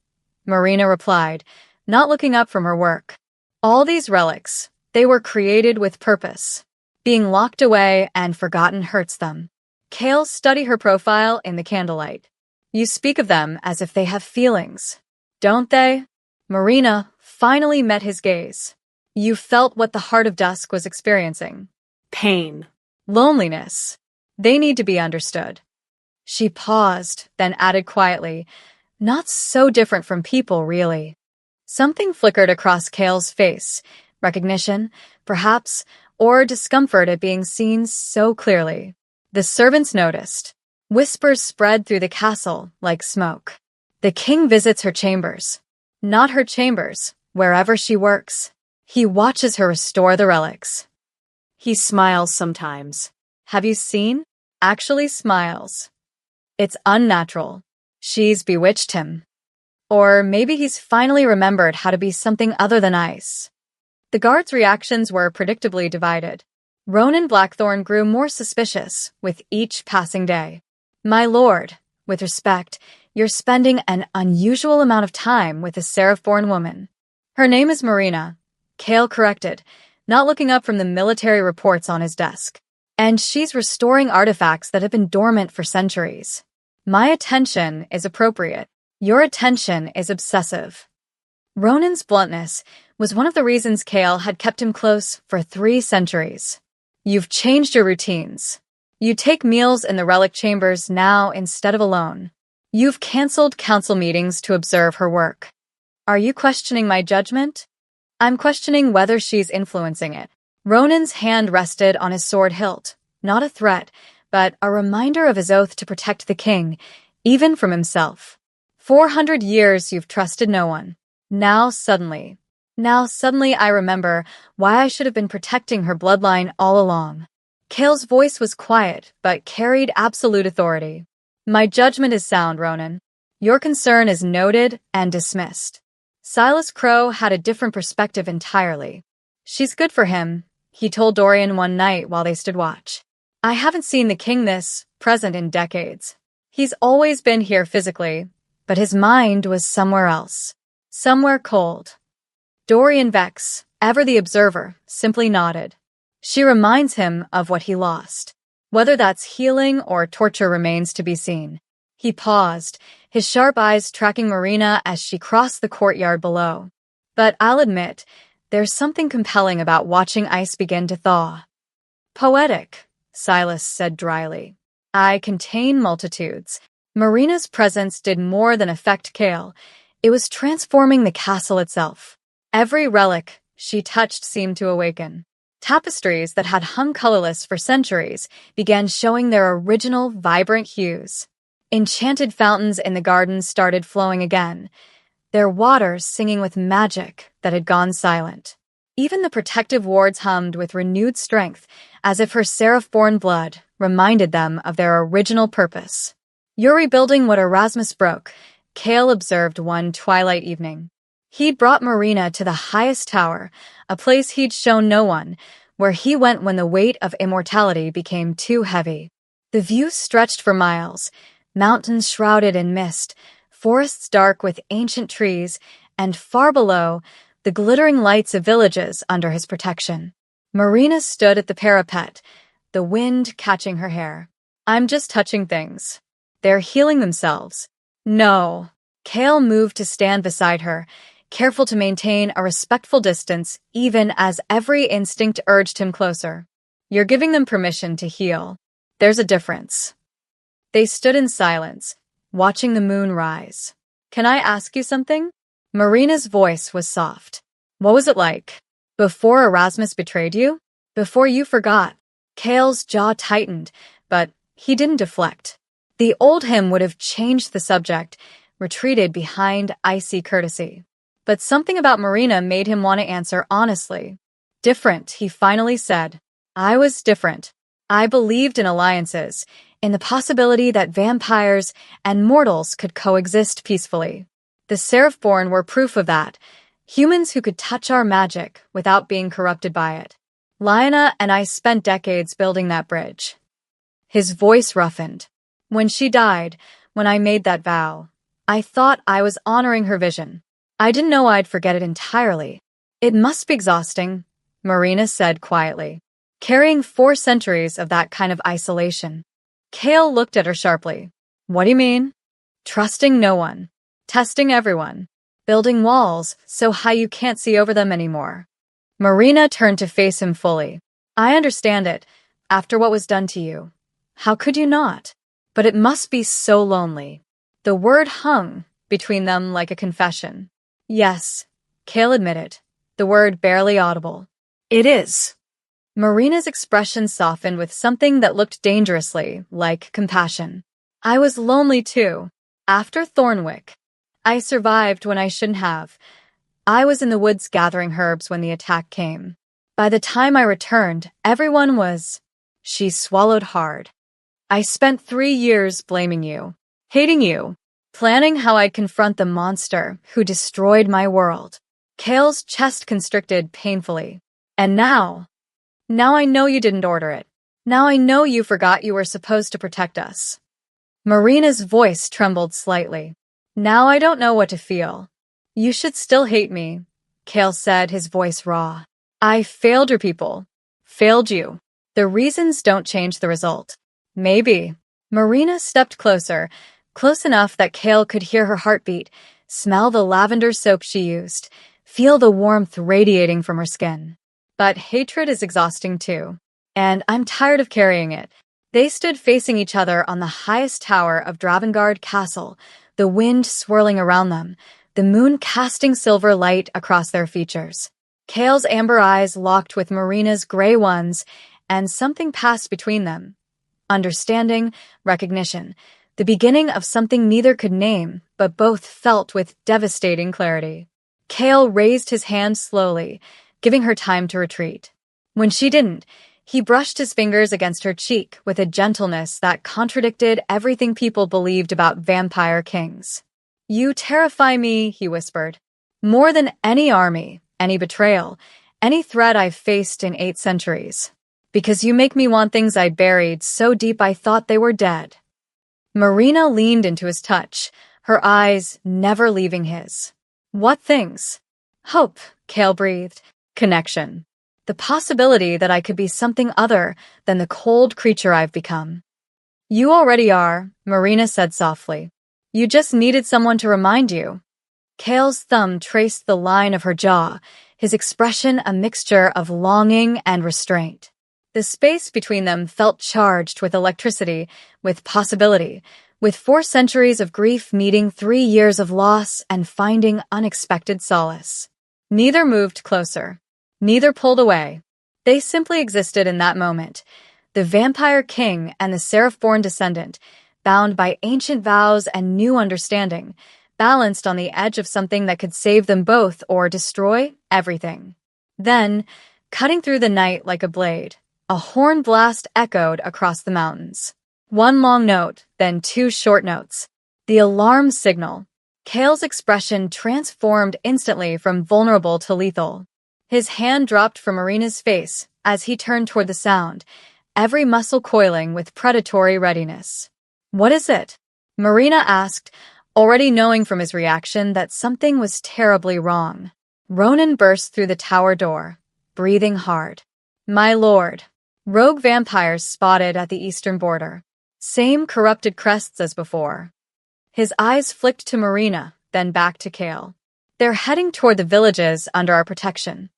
Marina replied, not looking up from her work. All these relics, they were created with purpose. Being locked away and forgotten hurts them. Kale studied her profile in the candlelight. You speak of them as if they have feelings, don't they? Marina finally met his gaze. You felt what the heart of dusk was experiencing. Pain. Loneliness. They need to be understood. She paused, then added quietly, not so different from people, really. Something flickered across Kale's face. Recognition, perhaps, or discomfort at being seen so clearly. The servants noticed. Whispers spread through the castle like smoke. The king visits her chambers. Not her chambers, wherever she works. He watches her restore the relics. He smiles sometimes. Have you seen? Actually smiles. It's unnatural. She's bewitched him. Or maybe he's finally remembered how to be something other than ice. The guards' reactions were predictably divided. Ronan Blackthorn grew more suspicious with each passing day. My lord, with respect, you're spending an unusual amount of time with a seraph-born woman. Her name is Marina, Kale corrected, not looking up from the military reports on his desk. And she's restoring artifacts that have been dormant for centuries. My attention is appropriate. Your attention is obsessive. Ronan's bluntness was one of the reasons Kale had kept him close for 3 centuries. You've changed your routines. You take meals in the relic chambers now instead of alone. You've canceled council meetings to observe her work. Are you questioning my judgment? I'm questioning whether she's influencing it. Ronan's hand rested on his sword hilt, not a threat, but a reminder of his oath to protect the king, even from himself. 400 years you've trusted no one. Now suddenly I remember why I should have been protecting her bloodline all along. Kale's voice was quiet, but carried absolute authority. My judgment is sound, Ronan. Your concern is noted and dismissed. Silas Crow had a different perspective entirely. She's good for him, he told Dorian one night while they stood watch. I haven't seen the king this present in decades. He's always been here physically, but his mind was somewhere else. Somewhere cold. Dorian Vex, ever the observer, simply nodded. She reminds him of what he lost. Whether that's healing or torture remains to be seen. He paused, his sharp eyes tracking Marina as she crossed the courtyard below. But I'll admit, there's something compelling about watching ice begin to thaw. Poetic, Silas said dryly. I contain multitudes. Marina's presence did more than affect Kale. It was transforming the castle itself. Every relic she touched seemed to awaken. Tapestries that had hung colorless for centuries began showing their original, vibrant hues. Enchanted fountains in the gardens started flowing again, their waters singing with magic that had gone silent. Even the protective wards hummed with renewed strength, as if her seraph-born blood reminded them of their original purpose. You're rebuilding what Erasmus broke, Kale observed one twilight evening. He'd brought Marina to the highest tower, a place he'd shown no one, where he went when the weight of immortality became too heavy. The view stretched for miles, mountains shrouded in mist, forests dark with ancient trees, and far below, the glittering lights of villages under his protection. Marina stood at the parapet, the wind catching her hair. I'm just touching things. They're healing themselves. No. Kale moved to stand beside her, careful to maintain a respectful distance even as every instinct urged him closer. You're giving them permission to heal. There's a difference. They stood in silence, watching the moon rise. Can I ask you something? Marina's voice was soft. What was it like? Before Erasmus betrayed you? Before you forgot? Kale's jaw tightened, but he didn't deflect. The old him would have changed the subject, retreated behind icy courtesy. But something about Marina made him want to answer honestly. Different, he finally said. I was different. I believed in alliances, in the possibility that vampires and mortals could coexist peacefully. The Seraphborn were proof of that, humans who could touch our magic without being corrupted by it. Lyanna and I spent decades building that bridge. His voice roughened. When she died, when I made that vow, I thought I was honoring her vision. I didn't know I'd forget it entirely. It must be exhausting, Marina said quietly, carrying 4 centuries of that kind of isolation. Kale looked at her sharply. What do you mean? Trusting no one. Testing everyone. Building walls so high you can't see over them anymore. Marina turned to face him fully. I understand it, after what was done to you. How could you not? But it must be so lonely. The word hung between them like a confession. Yes, Kale admitted, the word barely audible. It is. Marina's expression softened with something that looked dangerously like compassion. I was lonely too, after Thornwick. I survived when I shouldn't have. I was in the woods gathering herbs when the attack came. By the time I returned, everyone was... She swallowed hard. I spent 3 years blaming you, hating you, planning how I'd confront the monster who destroyed my world. Kale's chest constricted painfully. And now I know you didn't order it. Now I know you forgot you were supposed to protect us. Marina's voice trembled slightly. Now I don't know what to feel. You should still hate me, Kale said, his voice raw. I failed your people. Failed you. The reasons don't change the result. Maybe. Marina stepped closer, close enough that Kale could hear her heartbeat, smell the lavender soap she used, feel the warmth radiating from her skin. But hatred is exhausting too. And I'm tired of carrying it. They stood facing each other on the highest tower of Dravengard Castle, the wind swirling around them, the moon casting silver light across their features. Kale's amber eyes locked with Marina's gray ones, and something passed between them. Understanding, recognition, the beginning of something neither could name, but both felt with devastating clarity. Kale raised his hand slowly, giving her time to retreat. When she didn't, he brushed his fingers against her cheek with a gentleness that contradicted everything people believed about vampire kings. You terrify me, he whispered, more than any army, any betrayal, any threat I've faced in 8 centuries. Because you make me want things I buried so deep I thought they were dead. Marina leaned into his touch, her eyes never leaving his. What things? Hope, Kale breathed. Connection. The possibility that I could be something other than the cold creature I've become. You already are, Marina said softly. You just needed someone to remind you. Kale's thumb traced the line of her jaw, his expression a mixture of longing and restraint. The space between them felt charged with electricity, with possibility, with 4 centuries of grief meeting 3 years of loss and finding unexpected solace. Neither moved closer. Neither pulled away. They simply existed in that moment. The vampire king and the seraph-born descendant, bound by ancient vows and new understanding, balanced on the edge of something that could save them both or destroy everything. Then, cutting through the night like a blade, a horn blast echoed across the mountains. One long note, then 2 short notes. The alarm signal. Kale's expression transformed instantly from vulnerable to lethal. His hand dropped from Marina's face as he turned toward the sound, every muscle coiling with predatory readiness. "What is it?" Marina asked, already knowing from his reaction that something was terribly wrong. Ronan burst through the tower door, breathing hard. "My lord." Rogue vampires spotted at the eastern border. Same corrupted crests as before. His eyes flicked to Marina, then back to Kale. "They're heading toward the villages under our protection."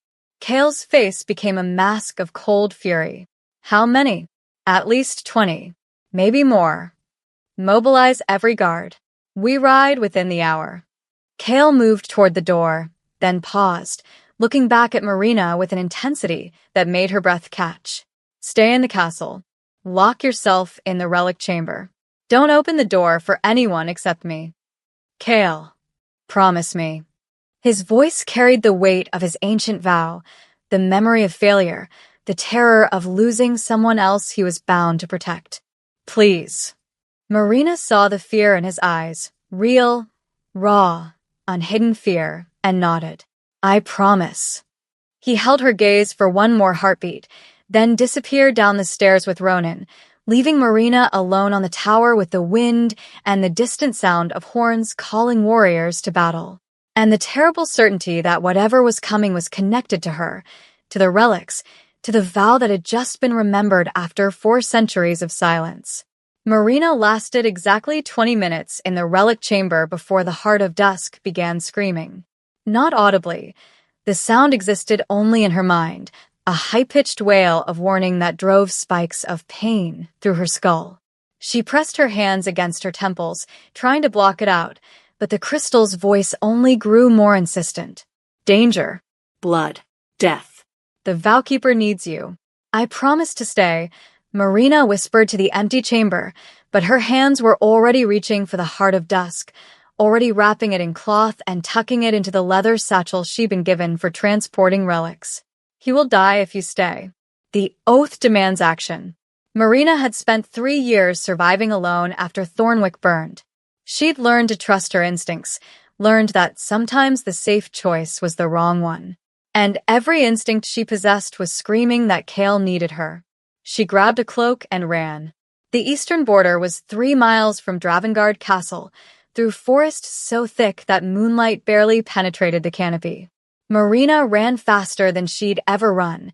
Kale's face became a mask of cold fury. "How many?" "At least 20. Maybe more. Mobilize every guard. We ride within the hour." Kale moved toward the door, then paused, looking back at Marina with an intensity that made her breath catch. "Stay in the castle. Lock yourself in the relic chamber. Don't open the door for anyone except me." "Kale, promise me." His voice carried the weight of his ancient vow, the memory of failure, the terror of losing someone else he was bound to protect. "Please." Marina saw the fear in his eyes, real, raw, unhidden fear, and nodded. "I promise." He held her gaze for one more heartbeat, then disappeared down the stairs with Ronan, leaving Marina alone on the tower with the wind and the distant sound of horns calling warriors to battle. And the terrible certainty that whatever was coming was connected to her, to the relics, to the vow that had just been remembered after 4 centuries of silence. Marina lasted exactly 20 minutes in the relic chamber before the Heart of Dusk began screaming. Not audibly. The sound existed only in her mind, a high-pitched wail of warning that drove spikes of pain through her skull. She pressed her hands against her temples, trying to block it out, but the crystal's voice only grew more insistent. "Danger. Blood. Death. The Vowkeeper needs you." "I promise to stay," Marina whispered to the empty chamber, but her hands were already reaching for the Heart of Dusk, already wrapping it in cloth and tucking it into the leather satchel she'd been given for transporting relics. "He will die if you stay. The oath demands action." Marina had spent 3 years surviving alone after Thornwick burned. She'd learned to trust her instincts, learned that sometimes the safe choice was the wrong one. And every instinct she possessed was screaming that Kale needed her. She grabbed a cloak and ran. The eastern border was 3 miles from Dravengard Castle, through forest so thick that moonlight barely penetrated the canopy. Marina ran faster than she'd ever run,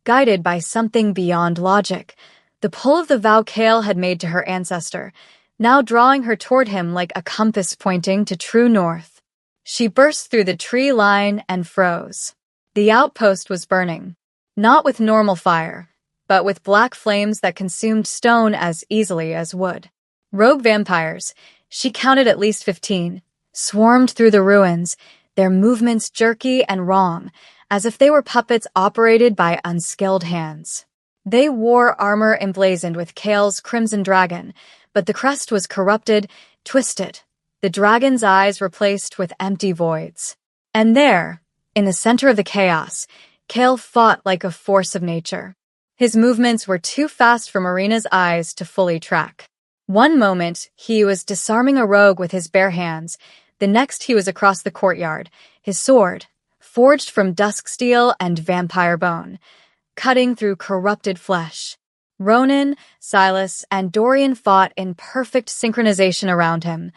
guided by something beyond logic, the pull of the vow Kale had made to her ancestor, now drawing her toward him like a compass pointing to true north. She burst through the tree line and froze. The outpost was burning, not with normal fire, but with black flames that consumed stone as easily as wood. Rogue vampires, she counted at least 15, swarmed through the ruins, their movements jerky and wrong, as if they were puppets operated by unskilled hands. They wore armor emblazoned with Kale's crimson dragon, but the crest was corrupted, twisted, the dragon's eyes replaced with empty voids. And there, in the center of the chaos, Kale fought like a force of nature. His movements were too fast for Marina's eyes to fully track. One moment, he was disarming a rogue with his bare hands. The next, he was across the courtyard, his sword, forged from dusk steel and vampire bone, cutting through corrupted flesh. Ronan, Silas, and Dorian fought in perfect synchronization around him,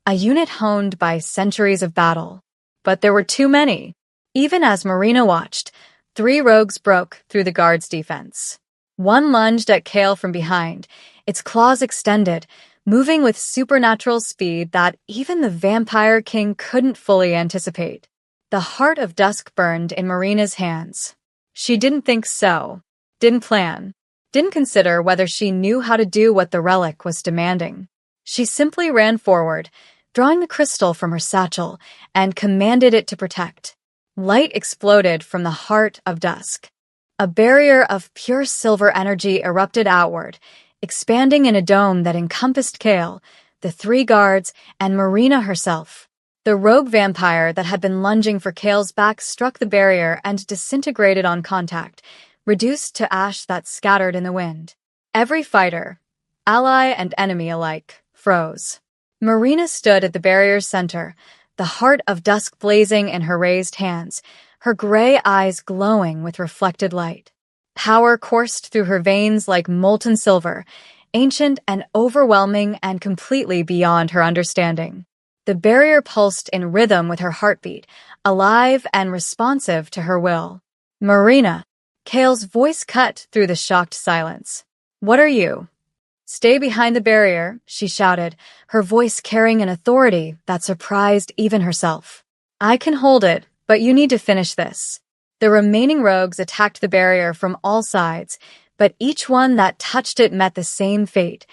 a unit honed by centuries of battle. But there were too many. Even as Marina watched, 3 rogues broke through the guard's defense. One lunged at Kale from behind, its claws extended, moving with supernatural speed that even the Vampire King couldn't fully anticipate. The heart of dusk burned in Marina's hands. She didn't think so, didn't plan, didn't consider whether she knew how to do what the relic was demanding. She simply ran forward, drawing the crystal from her satchel, and commanded it to protect. Light exploded from the heart of dusk. A barrier of pure silver energy erupted outward, expanding in a dome that encompassed Kale, the three guards, and Marina herself. The rogue vampire that had been lunging for Kale's back struck the barrier and disintegrated on contact, reduced to ash that scattered in the wind. Every fighter, ally and enemy alike, froze. Marina stood at the barrier's center, the heart of dusk blazing in her raised hands, her gray eyes glowing with reflected light. Power coursed through her veins like molten silver, ancient and overwhelming and completely beyond her understanding. The barrier pulsed in rhythm with her heartbeat, alive and responsive to her will. "Marina," Kale's voice cut through the shocked silence. "What are you?" "Stay behind the barrier," she shouted, her voice carrying an authority that surprised even herself. "I can hold it, but you need to finish this." The remaining rogues attacked the barrier from all sides, but each one that touched it met the same fate: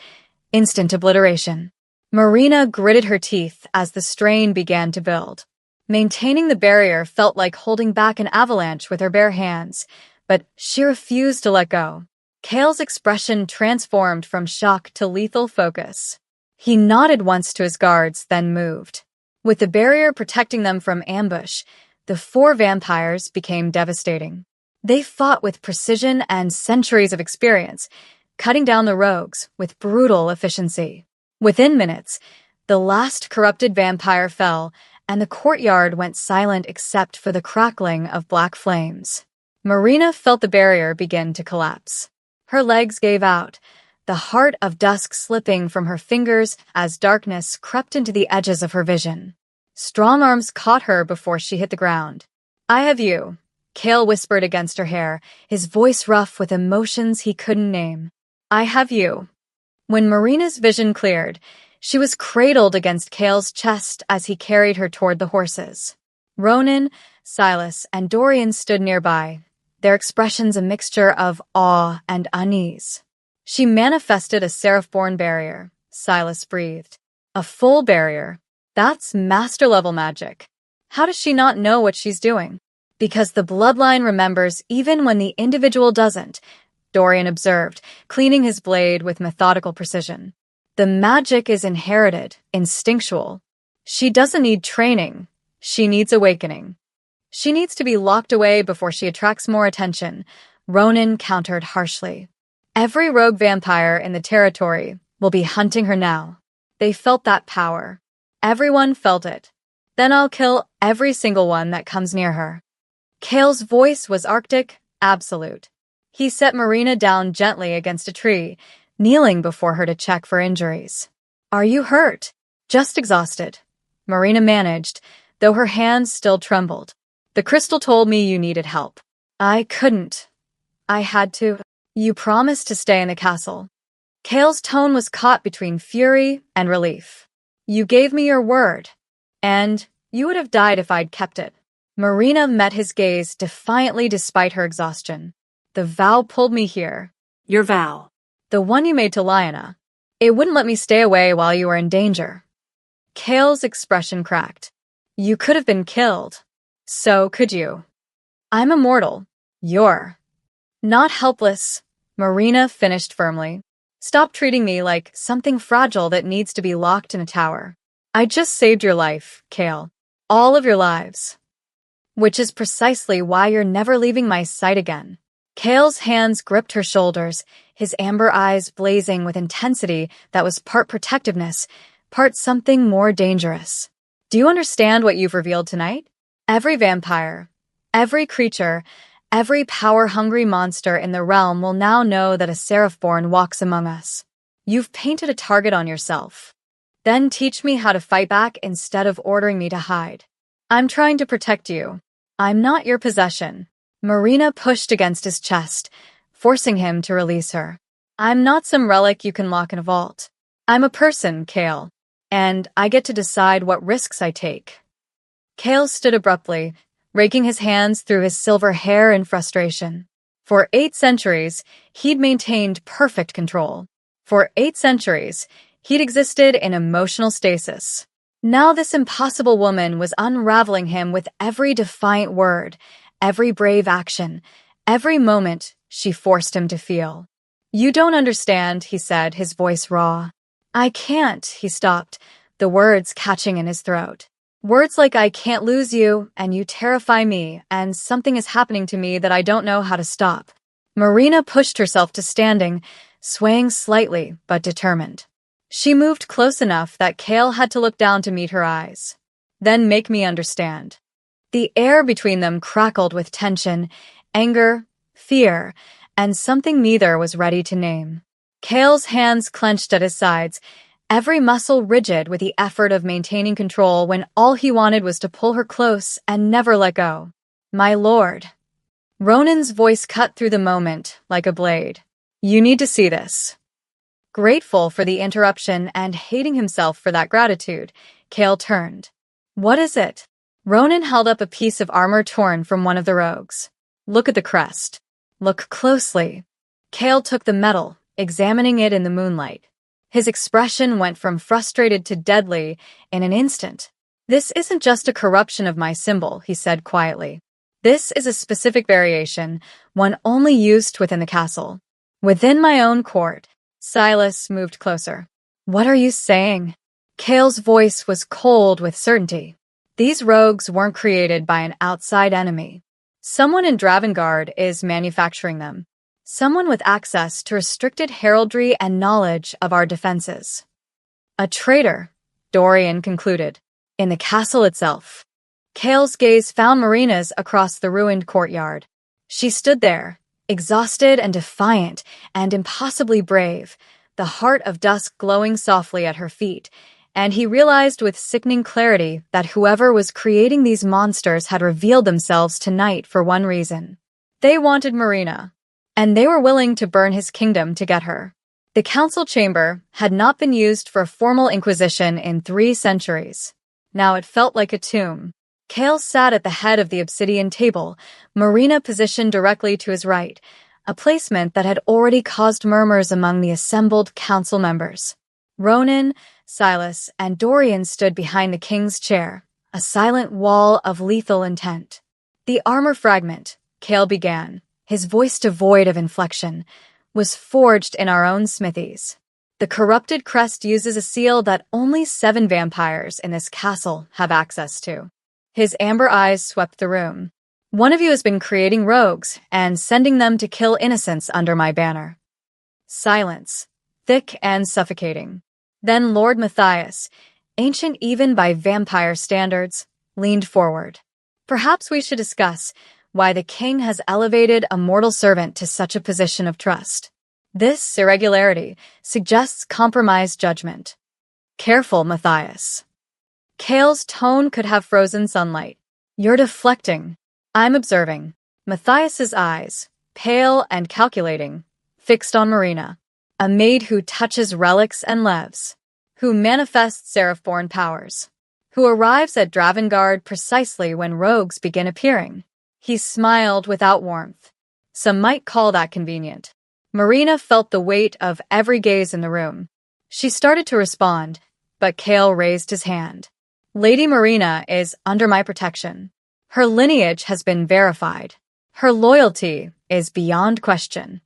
instant obliteration. Marina gritted her teeth as the strain began to build. Maintaining the barrier felt like holding back an avalanche with her bare hands, but she refused to let go. Kale's expression transformed from shock to lethal focus. He nodded once to his guards, then moved. With the barrier protecting them from ambush, the four vampires became devastating. They fought with precision and centuries of experience, cutting down the rogues with brutal efficiency. Within minutes, the last corrupted vampire fell, and the courtyard went silent except for the crackling of black flames. Marina felt the barrier begin to collapse. Her legs gave out, the heart of dusk slipping from her fingers as darkness crept into the edges of her vision. Strong arms caught her before she hit the ground. "I have you," Kale whispered against her hair, his voice rough with emotions he couldn't name. "I have you." When Marina's vision cleared, she was cradled against Kale's chest as he carried her toward the horses. Ronan, Silas, and Dorian stood nearby, their expressions a mixture of awe and unease. "She manifested a seraph-born barrier," Silas breathed. "A full barrier. That's master-level magic. How does she not know what she's doing?" "Because the bloodline remembers even when the individual doesn't," Dorian observed, cleaning his blade with methodical precision. "The magic is inherited, instinctual. She doesn't need training. She needs awakening. She needs to be locked away before she attracts more attention," Ronan countered harshly. "Every rogue vampire in the territory will be hunting her now." They felt that power. Everyone felt it. "Then I'll kill every single one that comes near her." Kale's voice was arctic, absolute. He set Marina down gently against a tree, kneeling before her to check for injuries. "Are you hurt?" "Just exhausted," Marina managed, though her hands still trembled. "The crystal told me you needed help." "I couldn't. I had to." "You promised to stay in the castle." Kale's tone was caught between fury and relief. "You gave me your word. And you would have died if I'd kept it." Marina met his gaze defiantly despite her exhaustion. "The vow pulled me here." Your vow. "The one you made to Lyanna. It wouldn't let me stay away while you were in danger." Kale's expression cracked. "You could have been killed. So could you. I'm immortal. You're not helpless," Marina finished firmly. "Stop treating me like something fragile that needs to be locked in a tower. I just saved your life, Kale. All of your lives. Which is precisely why you're never leaving my sight again." Kale's hands gripped her shoulders, his amber eyes blazing with intensity that was part protectiveness, part something more dangerous. "Do you understand what you've revealed tonight? Every vampire, every creature, every power-hungry monster in the realm will now know that a Seraphborn walks among us. You've painted a target on yourself. Then teach me how to fight back instead of ordering me to hide. I'm trying to protect you. I'm not your possession." Marina pushed against his chest, forcing him to release her. "I'm not some relic you can lock in a vault. I'm a person, Kale, and I get to decide what risks I take. Kale stood abruptly, raking his hands through his silver hair in frustration. For 8 centuries, he'd maintained perfect control. For 8 centuries, he'd existed in emotional stasis. Now this impossible woman was unraveling him with every defiant word, every brave action, every moment she forced him to feel. You don't understand, he said, his voice raw. I can't, he stopped, the words catching in his throat. Words like I can't lose you, and you terrify me, and something is happening to me that I don't know how to stop. Marina pushed herself to standing, swaying slightly but determined. She moved close enough that Kale had to look down to meet her eyes. Then make me understand. The air between them crackled with tension, anger, fear, and something neither was ready to name. Kale's hands clenched at his sides, every muscle rigid with the effort of maintaining control when all he wanted was to pull her close and never let go. My lord. Ronan's voice cut through the moment like a blade. You need to see this. Grateful for the interruption and hating himself for that gratitude, Kale turned. What is it? Ronan held up a piece of armor torn from one of the rogues. Look at the crest. Look closely. Kale took the metal, examining it in the moonlight. His expression went from frustrated to deadly in an instant. This isn't just a corruption of my symbol, he said quietly. This is a specific variation, one only used within the castle. Within my own court. Silas moved closer. What are you saying? Kale's voice was cold with certainty. These rogues weren't created by an outside enemy. Someone in Dravengard is manufacturing them. Someone with access to restricted heraldry and knowledge of our defenses. A traitor, Dorian concluded, in the castle itself. Kale's gaze found Marina's across the ruined courtyard. She stood there, exhausted and defiant and impossibly brave, the heart of dusk glowing softly at her feet, and he realized with sickening clarity that whoever was creating these monsters had revealed themselves tonight for one reason. They wanted Marina. And they were willing to burn his kingdom to get her. The council chamber had not been used for a formal inquisition in 3 centuries. Now it felt like a tomb. Kale sat at the head of the obsidian table, Marina positioned directly to his right, a placement that had already caused murmurs among the assembled council members. Ronan, Silas, and Dorian stood behind the king's chair, a silent wall of lethal intent. The armor fragment, Kale began, his voice devoid of inflection, was forged in our own smithies. The corrupted crest uses a seal that only 7 vampires in this castle have access to. His amber eyes swept the room. One of you has been creating rogues and sending them to kill innocents under my banner. Silence, thick and suffocating. Then Lord Matthias, ancient even by vampire standards, leaned forward. Perhaps we should discuss why the king has elevated a mortal servant to such a position of trust. This irregularity suggests compromised judgment. Careful, Matthias. Kale's tone could have frozen sunlight. You're deflecting. I'm observing. Matthias's eyes, pale and calculating, fixed on Marina, a maid who touches relics and levs, who manifests seraph-born powers, who arrives at Dravengard precisely when rogues begin appearing. He smiled without warmth. Some might call that convenient. Marina felt the weight of every gaze in the room. She started to respond, but Kale raised his hand. Lady Marina is under my protection. Her lineage has been verified. Her loyalty is beyond question.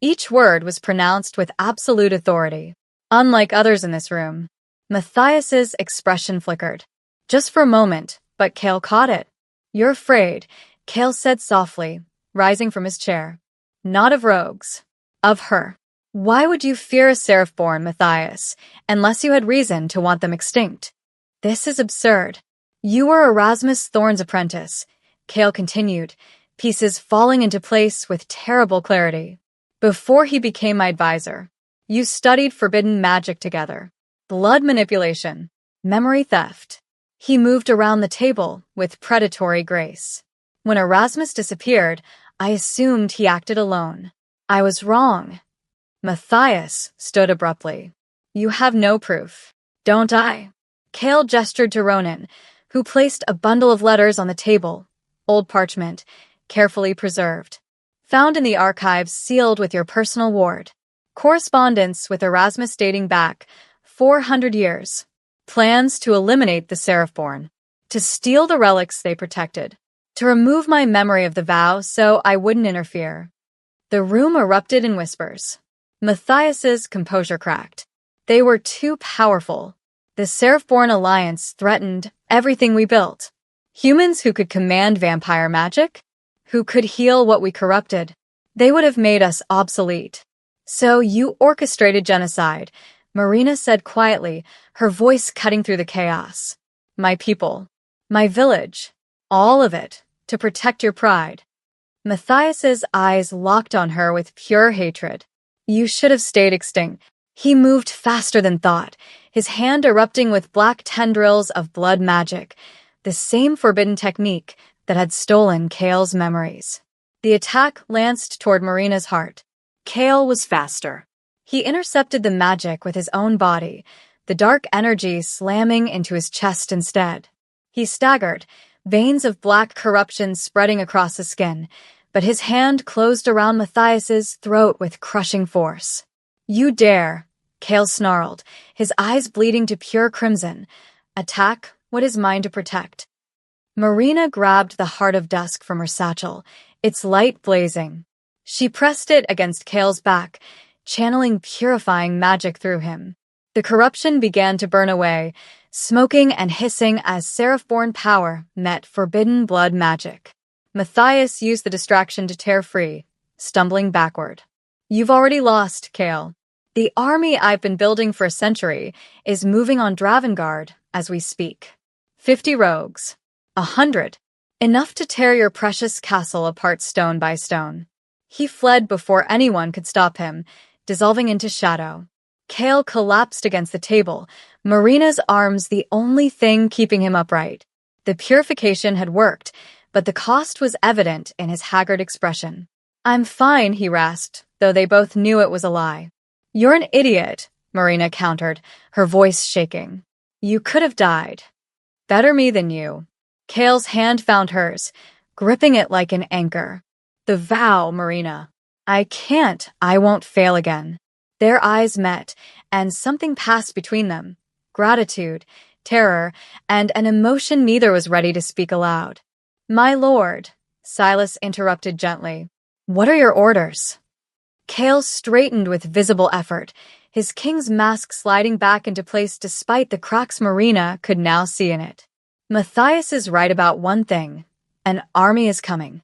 Each word was pronounced with absolute authority. Unlike others in this room, Matthias's expression flickered. Just for a moment, but Kale caught it. You're afraid, Kale said softly, rising from his chair. Not of rogues. Of her. Why would you fear a seraph-born, Matthias, unless you had reason to want them extinct? This is absurd. You were Erasmus Thorne's apprentice, Kale continued, pieces falling into place with terrible clarity. Before he became my advisor, you studied forbidden magic together. Blood manipulation. Memory theft. He moved around the table with predatory grace. When Erasmus disappeared, I assumed he acted alone. I was wrong. Matthias stood abruptly. You have no proof. Don't I? Kale gestured to Ronan, who placed a bundle of letters on the table, old parchment, carefully preserved. Found in the archives sealed with your personal ward. Correspondence with Erasmus dating back 400 years. Plans to eliminate the Seraphborn. To steal the relics they protected. To remove my memory of the vow so I wouldn't interfere. The room erupted in whispers. Matthias's composure cracked. They were too powerful. The Seraphborn alliance threatened everything we built. Humans who could command vampire magic? Who could heal what we corrupted? They would have made us obsolete. So you orchestrated genocide, Marina said quietly, her voice cutting through the chaos. My people. My village. All of it. To protect your pride. Matthias's eyes locked on her with pure hatred. You should have stayed extinct. He moved faster than thought, his hand erupting with black tendrils of blood magic, the same forbidden technique that had stolen Kale's memories. The attack lanced toward Marina's heart. Kale was faster. He intercepted the magic with his own body, the dark energy slamming into his chest instead. He staggered, veins of black corruption spreading across his skin, but his hand closed around Matthias's throat with crushing force. You dare, Kale snarled, his eyes bleeding to pure crimson. Attack what is mine to protect. Marina grabbed the Heart of Dusk from her satchel, its light blazing. She pressed it against Kale's back, channeling purifying magic through him. The corruption began to burn away, smoking and hissing as Seraphborn power met forbidden blood magic. Matthias used the distraction to tear free, stumbling backward. You've already lost, Kale. The army I've been building for a century is moving on Dravengard as we speak. 50 rogues. 100. Enough to tear your precious castle apart stone by stone. He fled before anyone could stop him, dissolving into shadow. Kale collapsed against the table, Marina's arms the only thing keeping him upright. The purification had worked, but the cost was evident in his haggard expression. I'm fine, he rasped, though they both knew it was a lie. You're an idiot, Marina countered, her voice shaking. You could have died. Better me than you. Kale's hand found hers, gripping it like an anchor. The vow, Marina. I won't fail again. Their eyes met, and something passed between them. Gratitude, terror, and an emotion neither was ready to speak aloud. My lord, Silas interrupted gently. What are your orders? Kale straightened with visible effort, his king's mask sliding back into place despite the cracks Marina could now see in it. Matthias is right about one thing. An army is coming.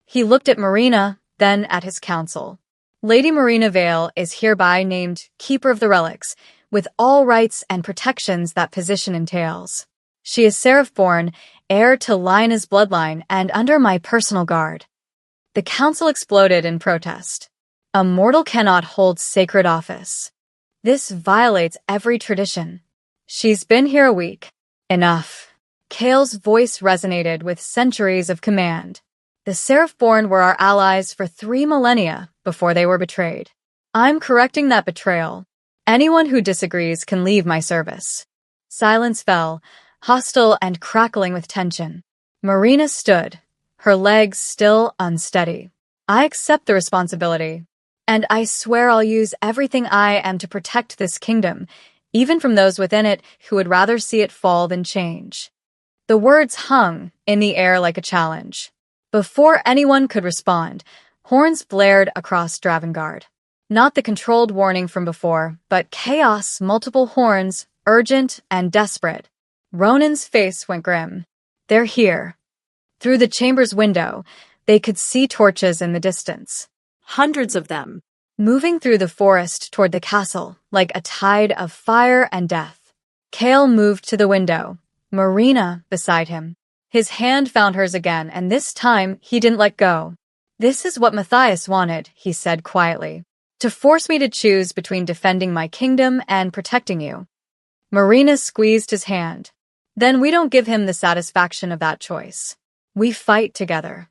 He looked at Marina, then at his council. Lady Marina Vale is hereby named Keeper of the Relics, with all rights and protections that position entails. She is Seraphborn, heir to Lina's bloodline, and under my personal guard. The council exploded in protest. A mortal cannot hold sacred office. This violates every tradition. She's been here a week. Enough. Kale's voice resonated with centuries of command. The Seraphborn were our allies for 3 millennia before they were betrayed. I'm correcting that betrayal. Anyone who disagrees can leave my service. Silence fell, hostile and crackling with tension. Marina stood, her legs still unsteady. I accept the responsibility, and I swear I'll use everything I am to protect this kingdom, even from those within it who would rather see it fall than change. The words hung in the air like a challenge. Before anyone could respond, horns blared across Dravengard. Not the controlled warning from before, but chaos, multiple horns, urgent and desperate. Ronan's face went grim. They're here. Through the chamber's window, they could see torches in the distance. Hundreds of them. Moving through the forest toward the castle, like a tide of fire and death. Kale moved to the window, Marina beside him. His hand found hers again, and this time he didn't let go. This is what Matthias wanted, he said quietly. To force me to choose between defending my kingdom and protecting you. Marina squeezed his hand. Then we don't give him the satisfaction of that choice. We fight together.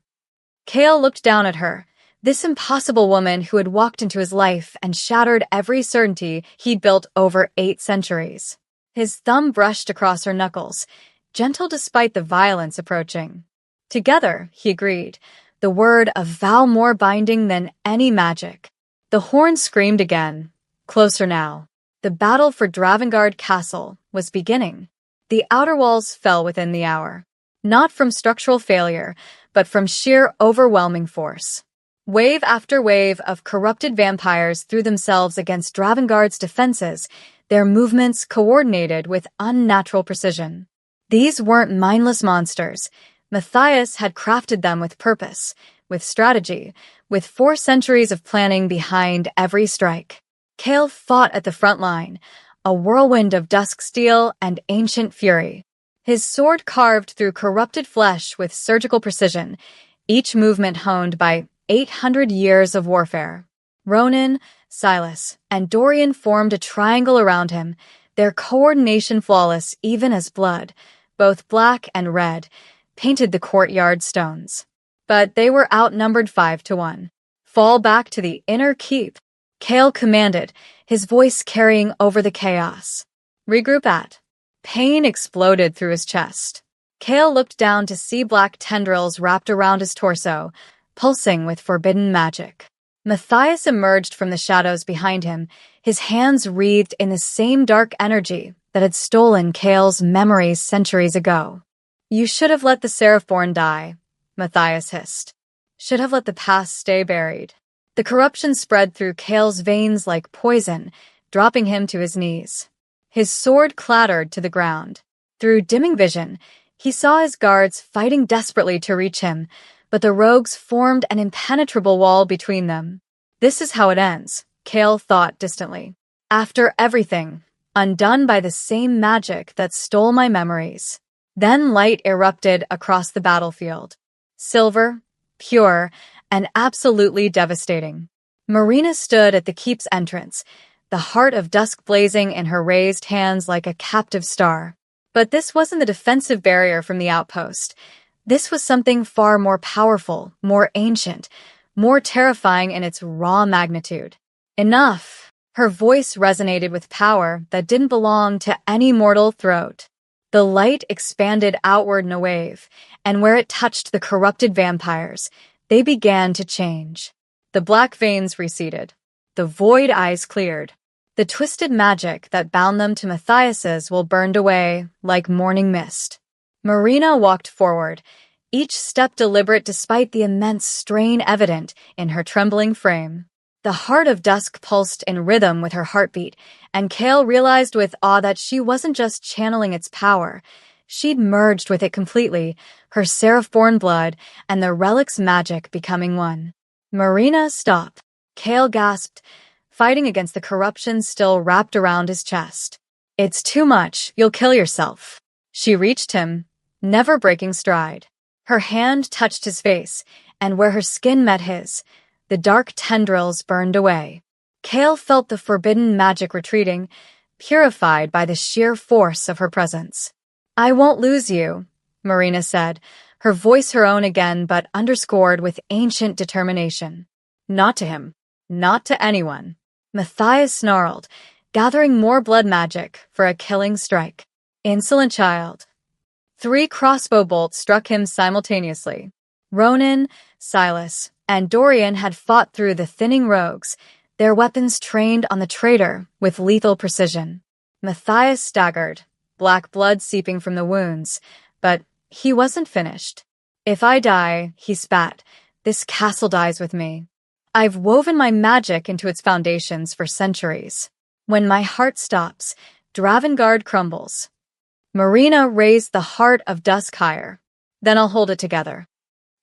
Kale looked down at her, This impossible woman who had walked into his life and shattered every certainty he'd built over 8 centuries. His thumb brushed across her knuckles, gentle despite the violence approaching. Together, he agreed, the word a vow more binding than any magic. The horn screamed again, closer now. The battle for Dravengard Castle was beginning. The outer walls fell within the hour, not from structural failure, but from sheer overwhelming force. Wave after wave of corrupted vampires threw themselves against Dravengard's defenses, their movements coordinated with unnatural precision. These weren't mindless monsters. Matthias had crafted them with purpose, with strategy, with 4 centuries of planning behind every strike. Cale fought at the front line, a whirlwind of dusk steel and ancient fury. His sword carved through corrupted flesh with surgical precision, each movement honed by 800 years of warfare. Ronan, Silas, and Dorian formed a triangle around him, their coordination flawless even as blood, both black and red, painted the courtyard stones. But they were outnumbered 5-1. Fall back to the inner keep, Cale commanded, his voice carrying over the chaos. Regroup at. Pain exploded through his chest. Cale looked down to see black tendrils wrapped around his torso, pulsing with forbidden magic. Matthias emerged from the shadows behind him, his hands wreathed in the same dark energy that had stolen Cale's memories centuries ago. You should have let the Seraphborn die, Matthias hissed. Should have let the past stay buried. The corruption spread through Cale's veins like poison, dropping him to his knees. His sword clattered to the ground. Through dimming vision, he saw his guards fighting desperately to reach him, but the rogues formed an impenetrable wall between them. This is how it ends, Cale thought distantly. After everything, undone by the same magic that stole my memories. Then light erupted across the battlefield. Silver, pure, and absolutely devastating. Marina stood at the keep's entrance, the heart of dusk blazing in her raised hands like a captive star. But this wasn't the defensive barrier from the outpost. This was something far more powerful, more ancient, more terrifying in its raw magnitude. Enough! Her voice resonated with power that didn't belong to any mortal throat. The light expanded outward in a wave, and where it touched the corrupted vampires, they began to change. The black veins receded. The void eyes cleared. The twisted magic that bound them to Matthias's will burned away like morning mist. Marina walked forward, each step deliberate despite the immense strain evident in her trembling frame. The heart of dusk pulsed in rhythm with her heartbeat, and Cale realized with awe that she wasn't just channeling its power. She'd merged with it completely, her Seraphborn blood and the relic's magic becoming one. Marina, stop. Cale gasped, fighting against the corruption still wrapped around his chest. It's too much, you'll kill yourself. She reached him, never breaking stride. Her hand touched his face, and where her skin met his, the dark tendrils burned away. Cale felt the forbidden magic retreating, purified by the sheer force of her presence. I won't lose you, Marina said, her voice her own again but underscored with ancient determination. Not to him. Not to anyone. Matthias snarled, gathering more blood magic for a killing strike. Insolent child. 3 crossbow bolts struck him simultaneously. Ronan, Silas, and Dorian had fought through the thinning rogues, their weapons trained on the traitor with lethal precision. Matthias staggered, black blood seeping from the wounds, but he wasn't finished. If I die, he spat, this castle dies with me. I've woven my magic into its foundations for centuries. When my heart stops, Dravengard crumbles. Marina raised the heart of dusk higher. Then I'll hold it together.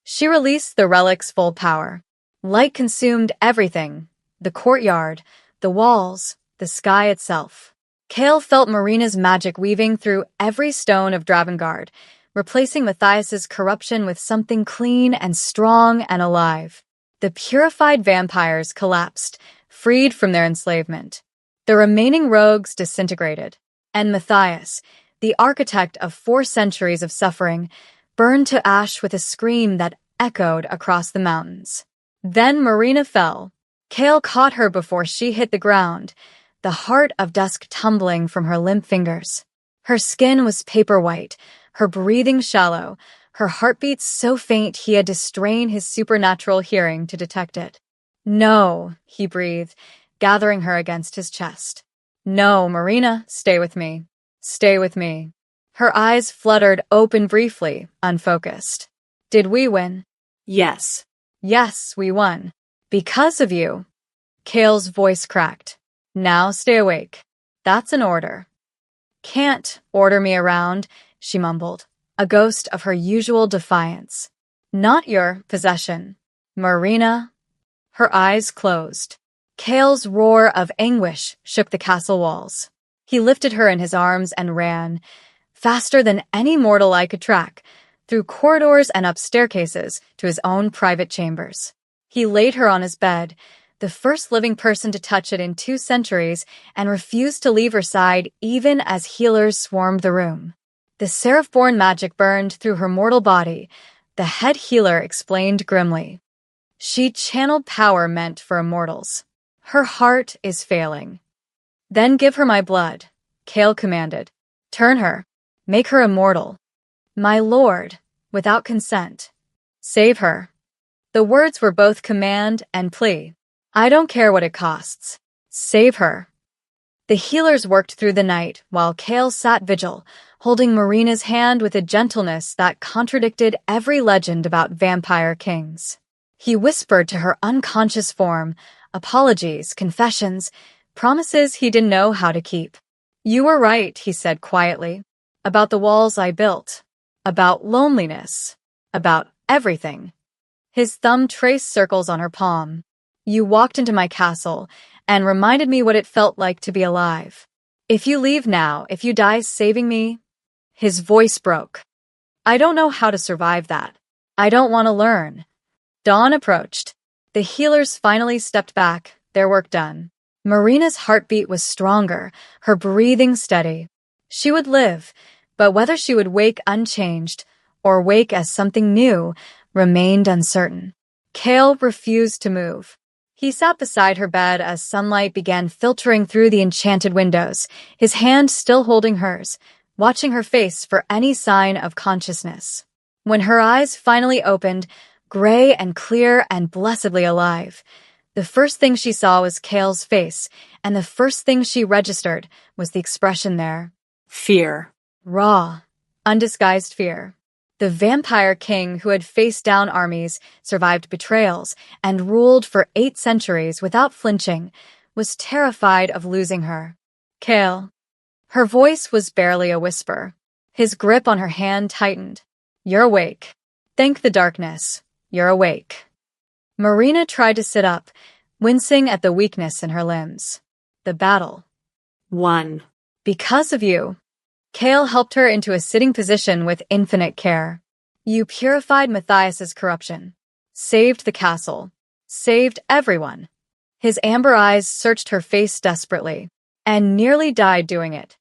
She released the relic's full power. Light consumed everything, the courtyard, the walls, the sky itself. Cale felt Marina's magic weaving through every stone of Dravengard, replacing Matthias's corruption with something clean and strong and alive. The purified vampires collapsed, freed from their enslavement. The remaining rogues disintegrated, and Matthias, the architect of 4 centuries of suffering, burned to ash with a scream that echoed across the mountains. Then Marina fell. Kale caught her before she hit the ground, the heart of dusk tumbling from her limp fingers. Her skin was paper white, her breathing shallow, her heartbeat so faint he had to strain his supernatural hearing to detect it. "No," he breathed, gathering her against his chest. "No, Marina, stay with me. Stay with me." Her eyes fluttered open briefly, unfocused. "Did we win?" Yes. "Yes, we won. Because of you." Kale's voice cracked. "Now stay awake. That's an order." "Can't order me around," she mumbled, a ghost of her usual defiance. "Not your possession. Marina." Her eyes closed. Kale's roar of anguish shook the castle walls. He lifted her in his arms and ran, faster than any mortal eye could track, through corridors and up staircases to his own private chambers. He laid her on his bed, the first living person to touch it in 2 centuries, and refused to leave her side even as healers swarmed the room. The seraph-born magic burned through her mortal body, the head healer explained grimly. She channeled power meant for immortals. Her heart is failing. "Then give her my blood," Kale commanded. "Turn her. Make her immortal." "My lord," without consent. "Save her." The words were both command and plea. "I don't care what it costs. Save her." The healers worked through the night while Kale sat vigil, holding Marina's hand with a gentleness that contradicted every legend about vampire kings. He whispered to her unconscious form, apologies, confessions, promises he didn't know how to keep. "You were right," he said quietly, "about the walls I built, about loneliness, about everything." His thumb traced circles on her palm. "You walked into my castle and reminded me what it felt like to be alive. If you leave now, if you die saving me..." His voice broke. "I don't know how to survive that. I don't want to learn." Dawn approached. The healers finally stepped back, their work done. Marina's heartbeat was stronger, her breathing steady. She would live, but whether she would wake unchanged or wake as something new remained uncertain. Kale refused to move. He sat beside her bed as sunlight began filtering through the enchanted windows, his hand still holding hers, watching her face for any sign of consciousness. When her eyes finally opened, gray and clear and blessedly alive, the first thing she saw was Kale's face, and the first thing she registered was the expression there. Fear. Raw, undisguised fear. The vampire king who had faced down armies, survived betrayals, and ruled for 8 centuries without flinching, was terrified of losing her. "Kale." Her voice was barely a whisper. His grip on her hand tightened. "You're awake. Thank the darkness. You're awake." Marina tried to sit up, wincing at the weakness in her limbs. "The battle." Won. "Because of you." Kale helped her into a sitting position with infinite care. "You purified Matthias's corruption. Saved the castle. Saved everyone." His amber eyes searched her face desperately, and nearly died doing it.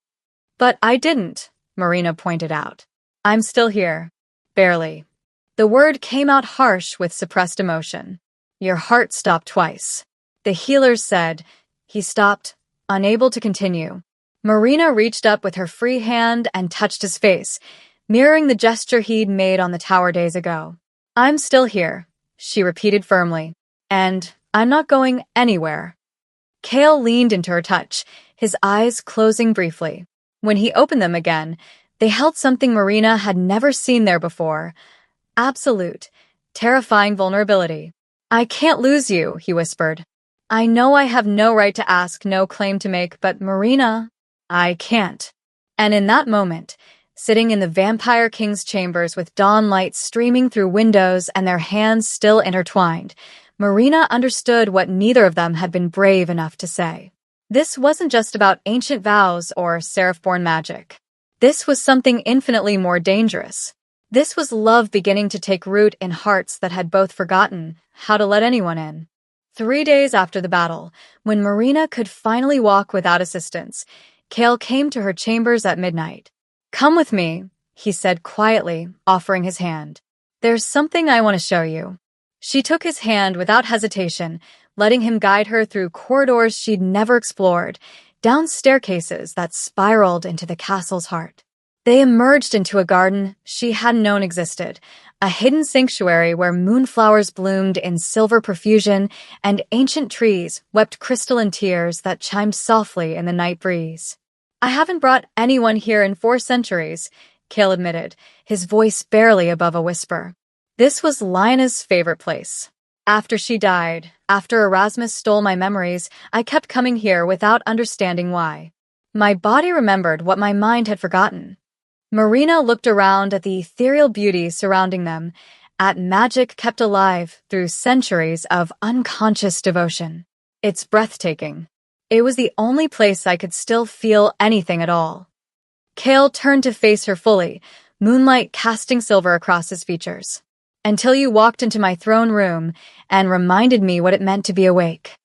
"But I didn't," Marina pointed out. "I'm still here. Barely." The word came out harsh with suppressed emotion. "Your heart stopped twice." The healers said. He stopped, unable to continue. Marina reached up with her free hand and touched his face, mirroring the gesture he'd made on the tower days ago. "I'm still here," she repeated firmly. "And I'm not going anywhere." Kale leaned into her touch, his eyes closing briefly. When he opened them again, they held something Marina had never seen there before. Absolute, terrifying vulnerability. "I can't lose you," he whispered. "I know I have no right to ask, no claim to make, but Marina, I can't." And in that moment, sitting in the Vampire King's chambers with dawn light streaming through windows and their hands still intertwined, Marina understood what neither of them had been brave enough to say. This wasn't just about ancient vows or seraph-born magic. This was something infinitely more dangerous. This was love beginning to take root in hearts that had both forgotten how to let anyone in. 3 days after the battle, when Marina could finally walk without assistance, Kale came to her chambers at midnight. "Come with me," he said quietly, offering his hand. "There's something I want to show you." She took his hand without hesitation, letting him guide her through corridors she'd never explored, down staircases that spiraled into the castle's heart. They emerged into a garden she hadn't known existed, a hidden sanctuary where moonflowers bloomed in silver profusion and ancient trees wept crystalline tears that chimed softly in the night breeze. "I haven't brought anyone here in 4 centuries," Cale admitted, his voice barely above a whisper. This was Lionna's favorite place. After she died, after Erasmus stole my memories, I kept coming here without understanding why. My body remembered what my mind had forgotten. Marina looked around at the ethereal beauty surrounding them, at magic kept alive through centuries of unconscious devotion. It's breathtaking. It was the only place I could still feel anything at all. Cale turned to face her fully, moonlight casting silver across his features. "Until you walked into my throne room and reminded me what it meant to be awake."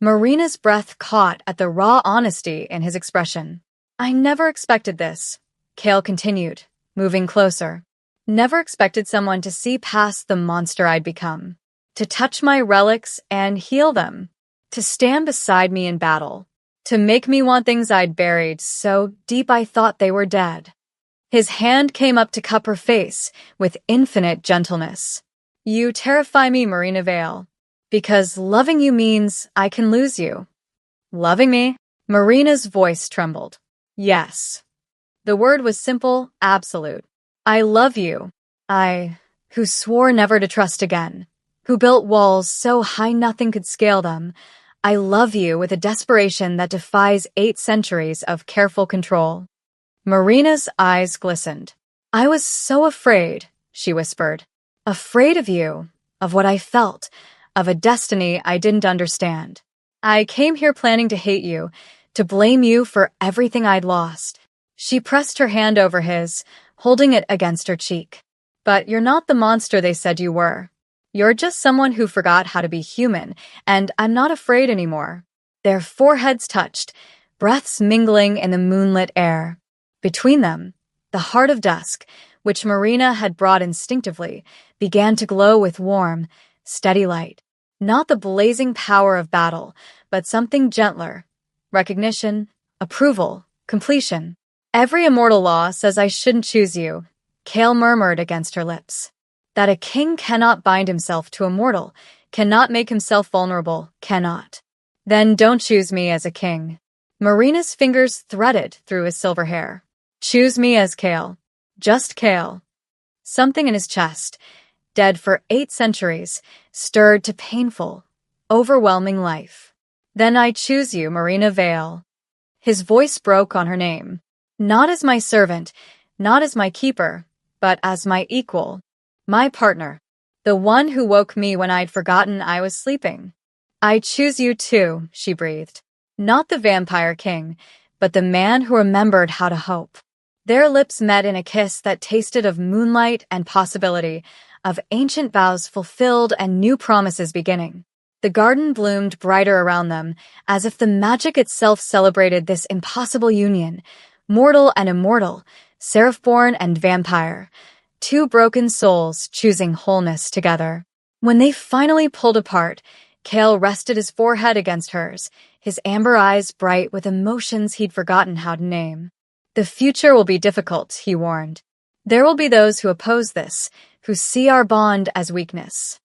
Marina's breath caught at the raw honesty in his expression. "I never expected this," Cale continued, moving closer. "Never expected someone to see past the monster I'd become, to touch my relics and heal them, to stand beside me in battle, to make me want things I'd buried so deep I thought they were dead." His hand came up to cup her face with infinite gentleness. "You terrify me, Marina Vale, because loving you means I can lose you." "Loving me?" Marina's voice trembled. "Yes." The word was simple, absolute. "I love you. Who swore never to trust again, who built walls so high nothing could scale them. I love you with a desperation that defies 8 centuries of careful control." Marina's eyes glistened. "I was so afraid," she whispered. "Afraid of you, of what I felt, of a destiny I didn't understand. I came here planning to hate you, to blame you for everything I'd lost." She pressed her hand over his, holding it against her cheek. "But you're not the monster they said you were. You're just someone who forgot how to be human, and I'm not afraid anymore." Their foreheads touched, breaths mingling in the moonlit air. Between them, the heart of dusk, which Marina had brought instinctively, began to glow with warm, steady light. Not the blazing power of battle, but something gentler. Recognition, approval, completion. "Every immortal law says I shouldn't choose you," Cale murmured against her lips. "That a king cannot bind himself to a mortal, cannot make himself vulnerable, cannot. Then don't choose me as a king." Marina's fingers threaded through his silver hair. "Choose me as Cale. Just Cale." Something in his chest, dead for 8 centuries, stirred to painful, overwhelming life. "Then I choose you, Marina Vale." His voice broke on her name. "Not as my servant, not as my keeper, but as my equal, my partner, the one who woke me when I'd forgotten I was sleeping." "I choose you too," she breathed. "Not the vampire king, but the man who remembered how to hope." Their lips met in a kiss that tasted of moonlight and possibility, of ancient vows fulfilled and new promises beginning. The garden bloomed brighter around them, as if the magic itself celebrated this impossible union, mortal and immortal, seraph-born and vampire, 2 broken souls choosing wholeness together. When they finally pulled apart, Cale rested his forehead against hers, his amber eyes bright with emotions he'd forgotten how to name. "The future will be difficult," he warned. "There will be those who oppose this, who see our bond as weakness.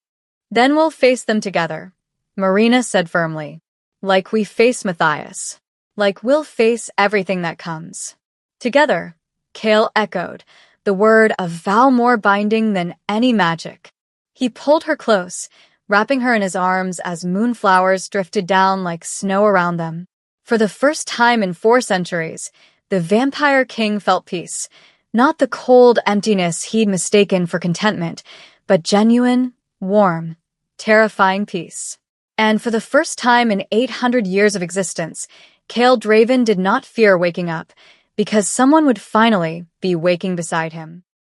Then we'll face them together," Marina said firmly. "Like we face Matthias. Like we'll face everything that comes." "Together," Cale echoed, the word a vow more binding than any magic. He pulled her close, wrapping her in his arms as moonflowers drifted down like snow around them. For the first time in 4 centuries, the vampire king felt peace, not the cold emptiness he'd mistaken for contentment, but genuine, warm, terrifying peace. And for the first time in 800 years of existence, Cale Draven did not fear waking up, because someone would finally be waking beside him.